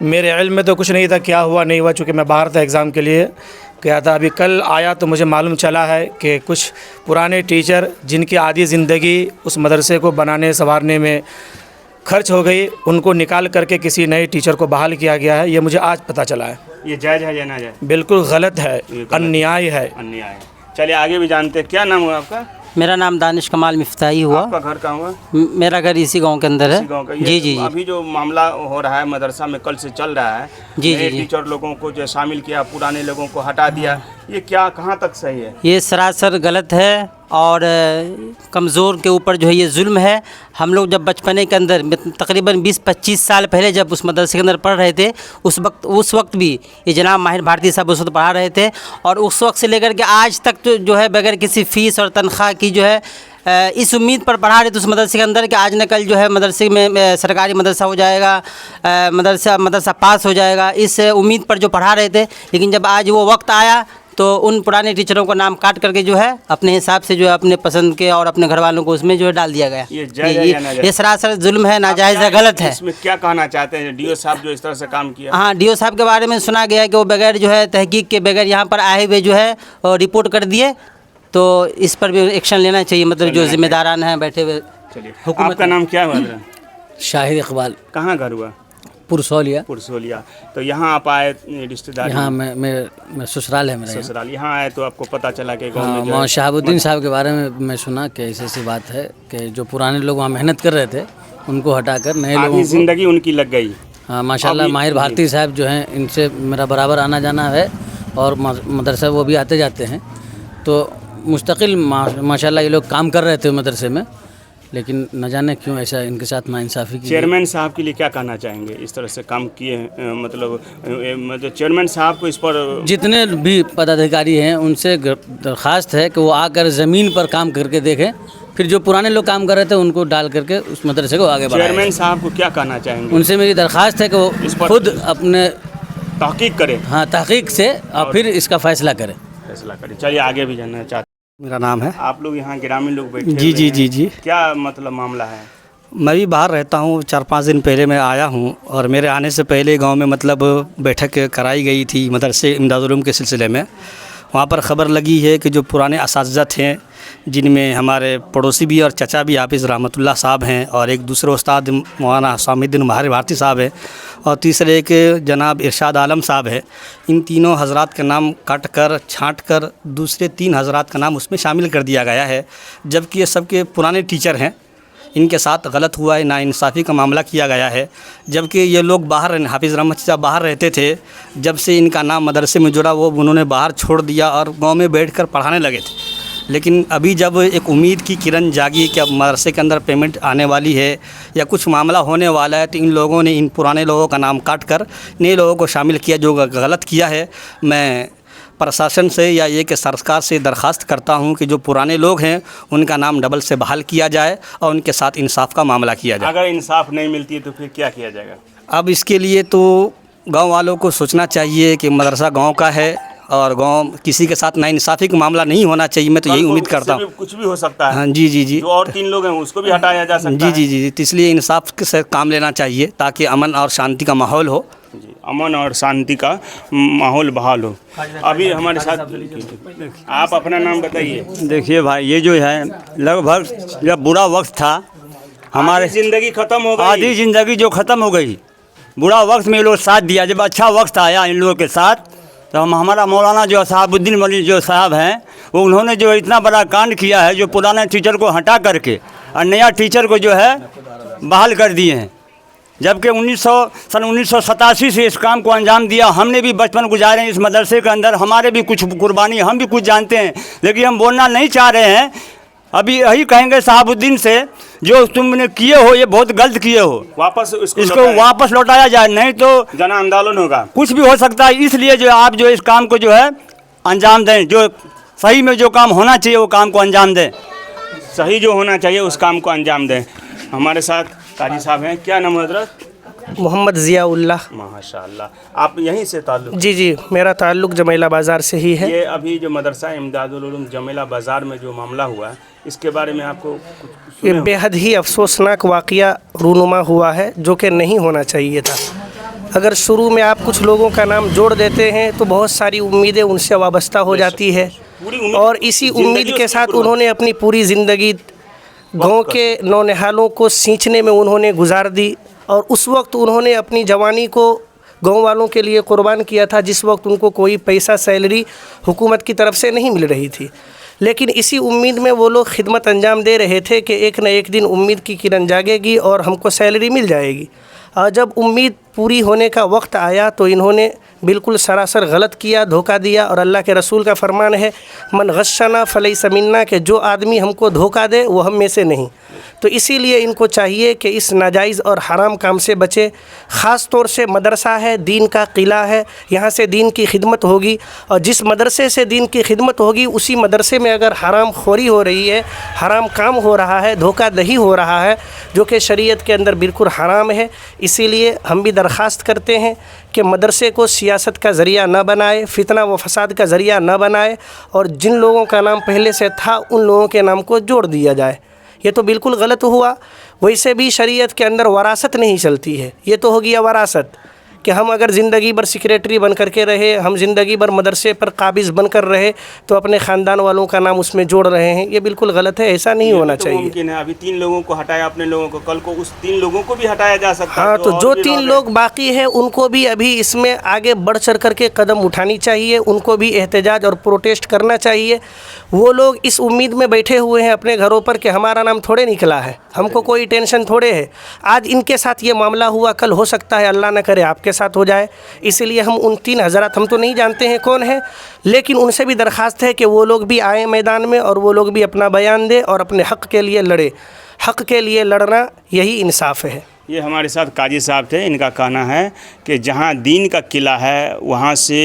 [SPEAKER 14] मेरे इल्म में तो कुछ नहीं था, क्या हुआ नहीं हुआ, चूँकि मैं बाहर था एग्ज़ाम के लिए गया था। अभी कल आया तो मुझे मालूम चला है कि कुछ पुराने टीचर जिनकी आधी ज़िंदगी उस मदरसे को बनाने संवारने में खर्च हो गई, उनको निकाल करके किसी नए टीचर को बहाल किया गया है। ये मुझे आज पता चला है।
[SPEAKER 2] ये जायज़ है या ना जायज़?
[SPEAKER 14] बिल्कुल गलत है, अन्याय है।
[SPEAKER 2] अन्याय। चलिए आगे भी जानते हैं। क्या नाम हुआ आपका?
[SPEAKER 15] मेरा नाम दानिश कमाल मिफ्ताही हुआ।
[SPEAKER 2] आपका घर कहाँ हुआ?
[SPEAKER 15] मेरा घर इसी गांव के अंदर है। जी जी।
[SPEAKER 2] अभी जो मामला हो रहा है मदरसा में कल से चल रहा है,
[SPEAKER 15] जी जी,
[SPEAKER 2] टीचर लोगों को जो शामिल किया, पुराने लोगों को हटा दिया, ये क्या कहाँ तक सही है?
[SPEAKER 15] ये सरासर गलत है और कमज़ोर के ऊपर जो है ये जुल्म है। हम लोग जब बचपने के अंदर तकरीबन 20-25 साल पहले जब उस मदरसे के अंदर पढ़ रहे थे, उस वक्त भी ये जनाब माहिर भारती साहब उस वक्त पढ़ा रहे थे और उस वक्त से लेकर के आज तक तो जो है बगैर किसी फ़ीस और तनख्वाह की जो है इस उम्मीद पर पढ़ा रहे थे उस मदरसे के अंदर कि आज न कल जो है मदरसे में सरकारी मदरसा हो जाएगा, मदरसा पास हो जाएगा, इस उम्मीद पर जो पढ़ा रहे थे। लेकिन जब आज वो वक्त आया तो उन पुराने टीचरों का नाम काट करके जो है अपने हिसाब से जो है अपने पसंद के और अपने घर वालों को उसमें जो है डाल दिया गया। ये सरासर जुल्म है, नाजायज़ है, गलत है।
[SPEAKER 2] इसमें क्या कहना चाहते हैं डीओ साहब जो इस तरह से काम किया?
[SPEAKER 15] हाँ, डीओ साहब के बारे में सुना गया है कि वो बगैर जो है तहकीक के, बगैर यहाँ पर आए हुए जो है और रिपोर्ट कर दिए, तो इस पर भी एक्शन लेना चाहिए, मतलब जो जिम्मेदारान हैं बैठे हुए।
[SPEAKER 2] हुकूमत का नाम क्या हुआ?
[SPEAKER 3] शाहिद इकबाल।
[SPEAKER 2] कहाँ घर हुआ?
[SPEAKER 3] पुरसोलिया।
[SPEAKER 2] तो यहाँ आप आए रिश्तेदार?
[SPEAKER 3] यहाँ मैं ससुराल है मेरा।
[SPEAKER 2] ससुराल यहाँ आए तो आपको पता चला कि गाँव में
[SPEAKER 3] मोहम्मद शहाबुद्दीन साहब के बारे में मैं सुना कि ऐसी बात है कि जो पुराने लोग वहाँ मेहनत कर रहे थे उनको हटाकर नए लोगों को
[SPEAKER 2] ज़िंदगी उनकी लग गई।
[SPEAKER 3] हाँ माशाल्लाह, माहिर भारती साहब जो हैं इनसे मेरा बराबर आना जाना है और मदरसा वो भी आते जाते हैं, तो मुस्तकिल माशाल्लाह ये लोग काम कर रहे थे मदरसे में, लेकिन न जाने क्यों ऐसा इनके साथ नाइंसाफ़ी की।
[SPEAKER 2] चेयरमैन साहब के लिए क्या कहना चाहेंगे? इस तरह से काम किए मतलब चेयरमैन साहब को इस पर
[SPEAKER 3] जितने भी पदाधिकारी हैं उनसे दरख्वास्त है कि वो आकर ज़मीन पर काम करके देखें, फिर जो पुराने लोग काम कर रहे थे उनको डाल करके उस मदरसे को आगे बढ़ाएं।
[SPEAKER 2] चेयरमैन साहब को क्या कहना चाहेंगे?
[SPEAKER 3] उनसे मेरी दरख्वास्त है कि वो खुद अपने
[SPEAKER 2] तहकीक करें।
[SPEAKER 3] हाँ, तहकीक से और फिर इसका फैसला करें।
[SPEAKER 2] चलिए आगे भी जानना चाहते।
[SPEAKER 6] मेरा नाम है।
[SPEAKER 2] आप लोग यहाँ ग्रामीण लोग बैठे
[SPEAKER 6] जी।
[SPEAKER 2] क्या मतलब मामला है?
[SPEAKER 6] मैं भी बाहर रहता हूँ, 4-5 दिन पहले मैं आया हूँ और मेरे आने से पहले गांव में मतलब बैठक कराई गई थी मदरसे इमदादुल उलूम के सिलसिले में। वहाँ पर ख़बर लगी है कि जो पुराने असातिज़ा थे, जिनमें हमारे पड़ोसी भी और चचा भी हाफिज़ रहमतुल्लाह साहब हैं, और एक दूसरे उस्ताद मौलाना हसामुद्दीन माहिर भारती साहब हैं, और तीसरे एक जनाब इरशाद आलम साहब है। इन तीनों हज़रात का नाम काट कर छाँट कर दूसरे 3 हज़रात का नाम उसमें शामिल कर दिया गया है, जबकि ये सबके पुराने टीचर हैं। इनके साथ गलत हुआ है, नाइंसाफ़ी का मामला किया गया है, जबकि ये लोग बाहर, हाफिज़ रहमत साहब बाहर रहते थे। जब से इनका नाम मदरसे में जुड़ा वो उन्होंने बाहर छोड़ दिया और गांव में बैठकर पढ़ाने लगे थे। लेकिन अभी जब एक उम्मीद की किरण जागी कि अब मदरसे के अंदर पेमेंट आने वाली है या कुछ मामला होने वाला है, तो इन लोगों ने इन पुराने लोगों का नाम काट कर नए लोगों को शामिल किया, जो गलत किया है। मैं प्रशासन से या ये कि सरकार से दरख्वास्त करता हूँ कि जो पुराने लोग हैं उनका नाम डबल से बहाल किया जाए और उनके साथ इंसाफ का मामला किया जाए।
[SPEAKER 2] अगर इंसाफ नहीं मिलती है तो फिर क्या किया जाएगा?
[SPEAKER 6] अब इसके लिए तो गांव वालों को सोचना चाहिए कि मदरसा गांव का है और गांव किसी के साथ नाइंसाफ़ी का मामला नहीं होना चाहिए। मैं तो यही उम्मीद करता हूँ।
[SPEAKER 2] कुछ भी हो सकता है।
[SPEAKER 6] हाँ जी।
[SPEAKER 2] जो और 3 लोग हैं उसको भी हटाया जा सकता है।
[SPEAKER 6] जी। तो इसलिए इंसाफ से काम लेना चाहिए ताकि अमन और शांति का माहौल हो।
[SPEAKER 2] अमन और शांति का माहौल बहाल हो। अभी हमारे साथ आप अपना नाम बताइए।
[SPEAKER 4] देखिए भाई, ये जो है लगभग जब बुरा वक्त था, हमारे
[SPEAKER 2] ज़िंदगी ख़त्म हो गई,
[SPEAKER 4] आधी ज़िंदगी जो ख़त्म हो गई, बुरा वक्त में ये लोग साथ दिया। जब अच्छा वक्त आया इन लोगों के साथ, तो हमारा मौलाना जो शहाबुद्दीन मौलवी जो साहब हैं, वो उन्होंने जो इतना बड़ा कांड किया है, जो पुराने टीचर को हटा करके और नया टीचर को जो है बहाल कर दिए हैं। जबकि सन 1987 से इस काम को अंजाम दिया। हमने भी बचपन गुजारे हैं इस मदरसे के अंदर, हमारे भी कुछ कुर्बानी, हम भी कुछ जानते हैं, लेकिन हम बोलना नहीं चाह रहे हैं। अभी यही कहेंगे शहाबुद्दीन से, जो तुमने किए हो ये बहुत गलत किए हो,
[SPEAKER 2] वापस
[SPEAKER 4] इसको वापस लौटाया जाए, नहीं तो
[SPEAKER 2] जन आंदोलन होगा,
[SPEAKER 4] कुछ भी हो सकता है। इसलिए जो आप जो इस काम को जो है अंजाम दें, जो सही में जो काम होना चाहिए वो काम को अंजाम दें,
[SPEAKER 2] सही जो होना चाहिए उस काम को अंजाम दें। हमारे साथ काजी साहब हैं। क्या नाम है हज़रत?
[SPEAKER 16] मोहम्मद ज़ियाउल्लाह।
[SPEAKER 2] माशाअल्लाह। आप यहीं से ताल्लुक़?
[SPEAKER 16] जी, मेरा ताल्लुक़ जमेला बाज़ार से ही है।
[SPEAKER 2] ये अभी जो मदरसा इमदादुल उलूम जमेला बाज़ार में जो मामला हुआ, इसके बारे में आपको कुछ?
[SPEAKER 16] ये बेहद ही अफसोसनाक वाक़या रूनुमा हुआ है, जो कि नहीं होना चाहिए था। अगर शुरू में आप कुछ लोगों का नाम जोड़ देते हैं तो बहुत सारी उम्मीदें उनसे वाबस्ता हो जाती है, और इसी उम्मीद के साथ उन्होंने अपनी पूरी ज़िंदगी गाँव के नौनिहालों को सींचने में उन्होंने गुजार दी, और उस वक्त उन्होंने अपनी जवानी को गाँव वालों के लिए कुर्बान किया था, जिस वक्त उनको कोई पैसा सैलरी हुकूमत की तरफ से नहीं मिल रही थी। लेकिन इसी उम्मीद में वो लोग खिदमत अंजाम दे रहे थे कि एक न एक दिन उम्मीद की किरण जागेगी और हमको सैलरी मिल जाएगी। और जब उम्मीद पूरी होने का वक्त आया तो इन्होंने बिल्कुल सरासर गलत किया, धोखा दिया। और अल्लाह के रसूल का फरमान है, मन गश्शना फलैसा मिन्ना, के जो आदमी हमको धोखा दे वो हम में से नहीं। तो इसीलिए इनको चाहिए कि इस नाजायज़ और हराम काम से बचे। ख़ास तौर से मदरसा है, दीन का किला है, यहाँ से दीन की खिदमत होगी, और जिस मदरसे से दीन की खिदमत होगी उसी मदरसे में अगर हराम खोरी हो रही है, हराम काम हो रहा है, धोखाधड़ी हो रहा है, जो कि शरीयत के अंदर बिल्कुल हराम है। इसीलिए हम भी दरख्वास्त करते हैं कि मदरसे को सियासत का ज़रिया न बनाए, फितना व फसाद का ज़रिया न बनाए, और जिन लोगों का नाम पहले से था उन लोगों के नाम को जोड़ दिया जाए। ये तो बिल्कुल गलत हुआ। वैसे भी शरीयत के अंदर वरासत नहीं चलती है, ये तो हो गया वरासत कि हम अगर ज़िंदगी भर सेक्रेटरी बन करके रहे, हम ज़िंदगी भर मदरसे पर काबिज़ बन कर रहे तो अपने ख़ानदान वालों का नाम उसमें जोड़ रहे हैं। ये बिल्कुल गलत है, ऐसा नहीं होना चाहिए।
[SPEAKER 2] मुमकिन है अभी 3 लोगों को हटाया अपने लोगों को, कल को उस 3 लोगों को भी हटाया जा सकता है।
[SPEAKER 16] हाँ, तो जो 3 लोग बाकी हैं उनको भी अभी इसमें आगे बढ़ चढ़ करके कदम उठानी चाहिए, उनको भी एहतजाज और प्रोटेस्ट करना चाहिए। वो लोग इस उम्मीद में बैठे हुए हैं अपने घरों पर कि हमारा नाम थोड़े निकला है, हमको कोई टेंशन थोड़े है। आज इनके साथ ये मामला हुआ, कल हो सकता है अल्लाह न करे आपके साथ हो जाए। इसीलिए हम उन 3 हज़रात, हम तो नहीं जानते हैं कौन है, लेकिन उनसे भी दरख्वास्त है कि वो लोग भी आए मैदान में और वो लोग भी अपना बयान दें और अपने हक़ के लिए लड़े। हक़ के लिए लड़ना यही इंसाफ है।
[SPEAKER 2] ये हमारे साथ काजी साहब थे। इनका कहना है कि जहाँ दीन का किला है वहाँ से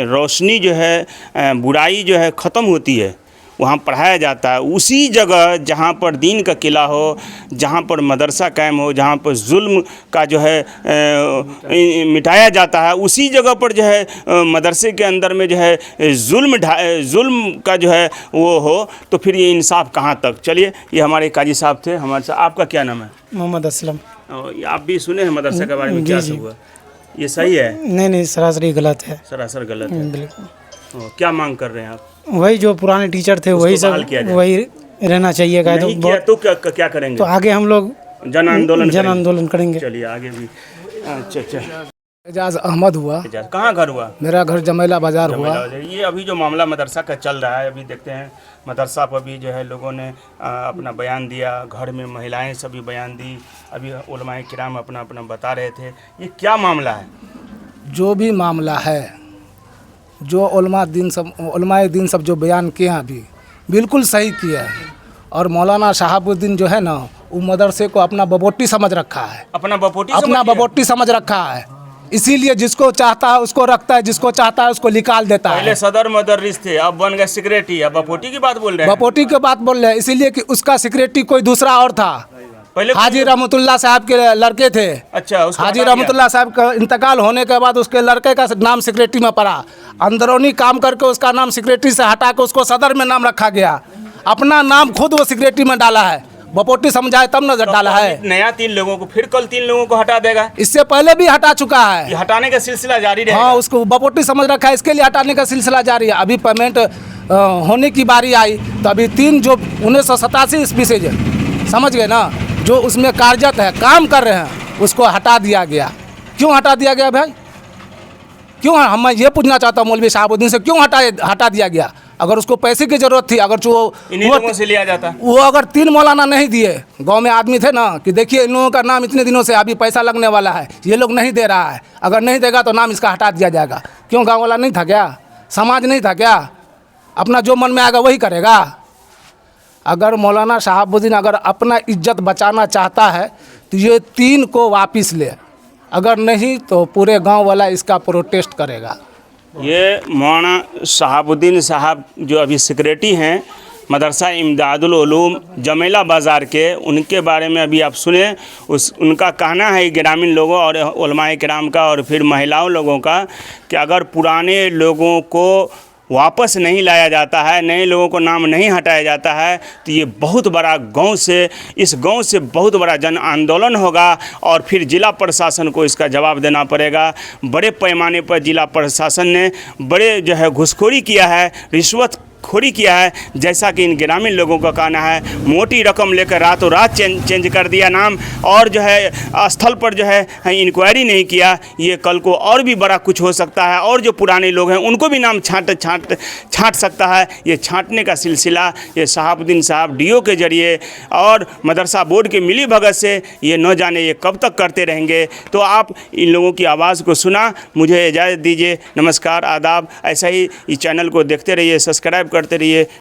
[SPEAKER 2] रोशनी जो है, बुराई जो है ख़त्म होती है, वहाँ पढ़ाया जाता है। उसी जगह जहाँ पर दीन का किला हो, जहाँ पर मदरसा कायम हो, जहाँ पर जुल्म का जो है मिटाया जाता है, उसी जगह पर जो है मदरसे के अंदर में जो है जुल्म का जो है वो हो, तो फिर ये इंसाफ कहाँ तक। चलिए, ये हमारे काजी साहब थे हमारे साथ। आपका क्या नाम है?
[SPEAKER 1] मोहम्मद असलम।
[SPEAKER 2] आप भी सुने हैं मदरसे के बारे में, क्या सब हुआ? ये सही है?
[SPEAKER 1] नहीं, सरासर गलत है।
[SPEAKER 2] सरासर गलत है, बिल्कुल। क्या मांग कर रहे हैं आप?
[SPEAKER 1] वही जो पुराने टीचर थे वही सब, वही रहना चाहिए।
[SPEAKER 2] तो क्या करेंगे?
[SPEAKER 1] तो आगे हम लोग
[SPEAKER 2] जन
[SPEAKER 1] आंदोलन करेंगे।
[SPEAKER 2] चलिए आगे भी। अच्छा।
[SPEAKER 17] एजाज अहमद हुआ।
[SPEAKER 2] कहाँ घर हुआ?
[SPEAKER 17] मेरा घर जमेला बाजार हुआ।
[SPEAKER 2] ये अभी जो मामला मदरसा का चल रहा है, अभी देखते हैं मदरसा पर भी जो है लोगों ने अपना बयान दिया, घर में महिलाएं सभी बयान दी, अभी उलमाए किराम अपना बता रहे थे। ये क्या मामला है?
[SPEAKER 17] जो भी मामला है, जो उलमाए दिन सब जो बयान किए हैं अभी बिल्कुल सही किया है। और मौलाना शहाबुद्दीन जो है ना, वो मदरसे को अपना बपोटी समझ रखा है,
[SPEAKER 2] अपना बपोटी
[SPEAKER 17] समझ रखा है। इसीलिए जिसको चाहता है उसको रखता है, जिसको चाहता है उसको निकाल देता है।
[SPEAKER 2] पहले सदर मदरस थे, अब बन गए सेक्रेटरी, अब बपोटी की बात बोल रहे हैं।
[SPEAKER 17] बपोटी की बात बोल रहे हैं, इसीलिए कि उसका सेक्रेटरी कोई दूसरा और था।
[SPEAKER 2] पहले
[SPEAKER 17] हाजी रहमतुल्लाह साहब के लड़के थे।
[SPEAKER 2] अच्छा,
[SPEAKER 17] हाजी रहमतुल्लाह साहब का इंतकाल होने के बाद उसके लड़के का नाम सेक्रेटरी में पड़ा। अंदरूनी काम करके उसका नाम सेक्रेटरी से हटा के उसको सदर में नाम रखा गया। अपना नाम खुद वो सेक्रेटरी में डाला है, बपोटी समझाए तब न डाला है।
[SPEAKER 2] नया 3 लोगों को, फिर कल 3 लोगों को हटा देगा।
[SPEAKER 17] इससे पहले भी हटा चुका है।
[SPEAKER 2] ये हटाने का सिलसिला जारी रहेगा।
[SPEAKER 17] हाँ, उसको बपोटी समझ रखा है, इसके लिए हटाने का सिलसिला जारी है। अभी पेमेंट होने की बारी आई तो अभी 3 जो 1987 ईस्वी से समझ गए ना, जो उसमें कार्यरत है, काम कर रहे हैं, उसको हटा दिया गया। क्यों हटा दिया गया भाई? क्यों? मैं ये पूछना चाहता हूँ मौलवी शहाबुद्दीन से, क्यों हटा दिया गया? अगर उसको पैसे की ज़रूरत थी, अगर
[SPEAKER 2] लोगों से लिया जाता,
[SPEAKER 17] वो अगर 3 मौलाना नहीं दिए, गांव में आदमी थे ना कि देखिए इन लोगों का नाम इतने दिनों से अभी पैसा लगने वाला है, ये लोग नहीं दे रहा है, अगर नहीं देगा तो नाम इसका हटा दिया जाएगा। क्यों? गाँव वाला नहीं था क्या? समाज नहीं था क्या? अपना जो मन में आएगा वही करेगा। अगर मौलाना शहाबुद्दीन अगर अपना इज्जत बचाना चाहता है तो ये 3 को वापस ले, अगर नहीं तो पूरे गांव वाला इसका प्रोटेस्ट करेगा।
[SPEAKER 2] ये मौलाना शहाबुद्दीन साहब जो अभी सेक्रेटरी हैं मदरसा इमदादुल उलूम जमेला बाज़ार के, उनके बारे में अभी आप सुने। उनका कहना है ग्रामीण लोगों और उलमाए किराम का और फिर महिलाओं लोगों का कि अगर पुराने लोगों को वापस नहीं लाया जाता है, नए लोगों को नाम नहीं हटाया जाता है, तो ये बहुत बड़ा इस गांव से बहुत बड़ा जन आंदोलन होगा और फिर जिला प्रशासन को इसका जवाब देना पड़ेगा। बड़े पैमाने पर जिला प्रशासन ने बड़े जो है घुसखोरी किया है, रिश्वत खोरी किया है, जैसा कि इन ग्रामीण लोगों का कहना है। मोटी रकम लेकर रातों रात चेंज कर दिया नाम और जो है स्थल पर जो है इंक्वायरी नहीं किया। ये कल को और भी बड़ा कुछ हो सकता है और जो पुराने लोग हैं उनको भी नाम छांट सकता है। ये छांटने का सिलसिला ये शहाबुद्दीन साहब DO के जरिए और मदरसा बोर्ड के मिली भगत से ये न जाने ये कब तक करते रहेंगे। तो आप इन लोगों की आवाज़ को सुना, मुझे इजाज़त दीजिए। नमस्कार, आदाब। ऐसा ही इस चैनल को देखते रहिए, सब्सक्राइब करते रहिए।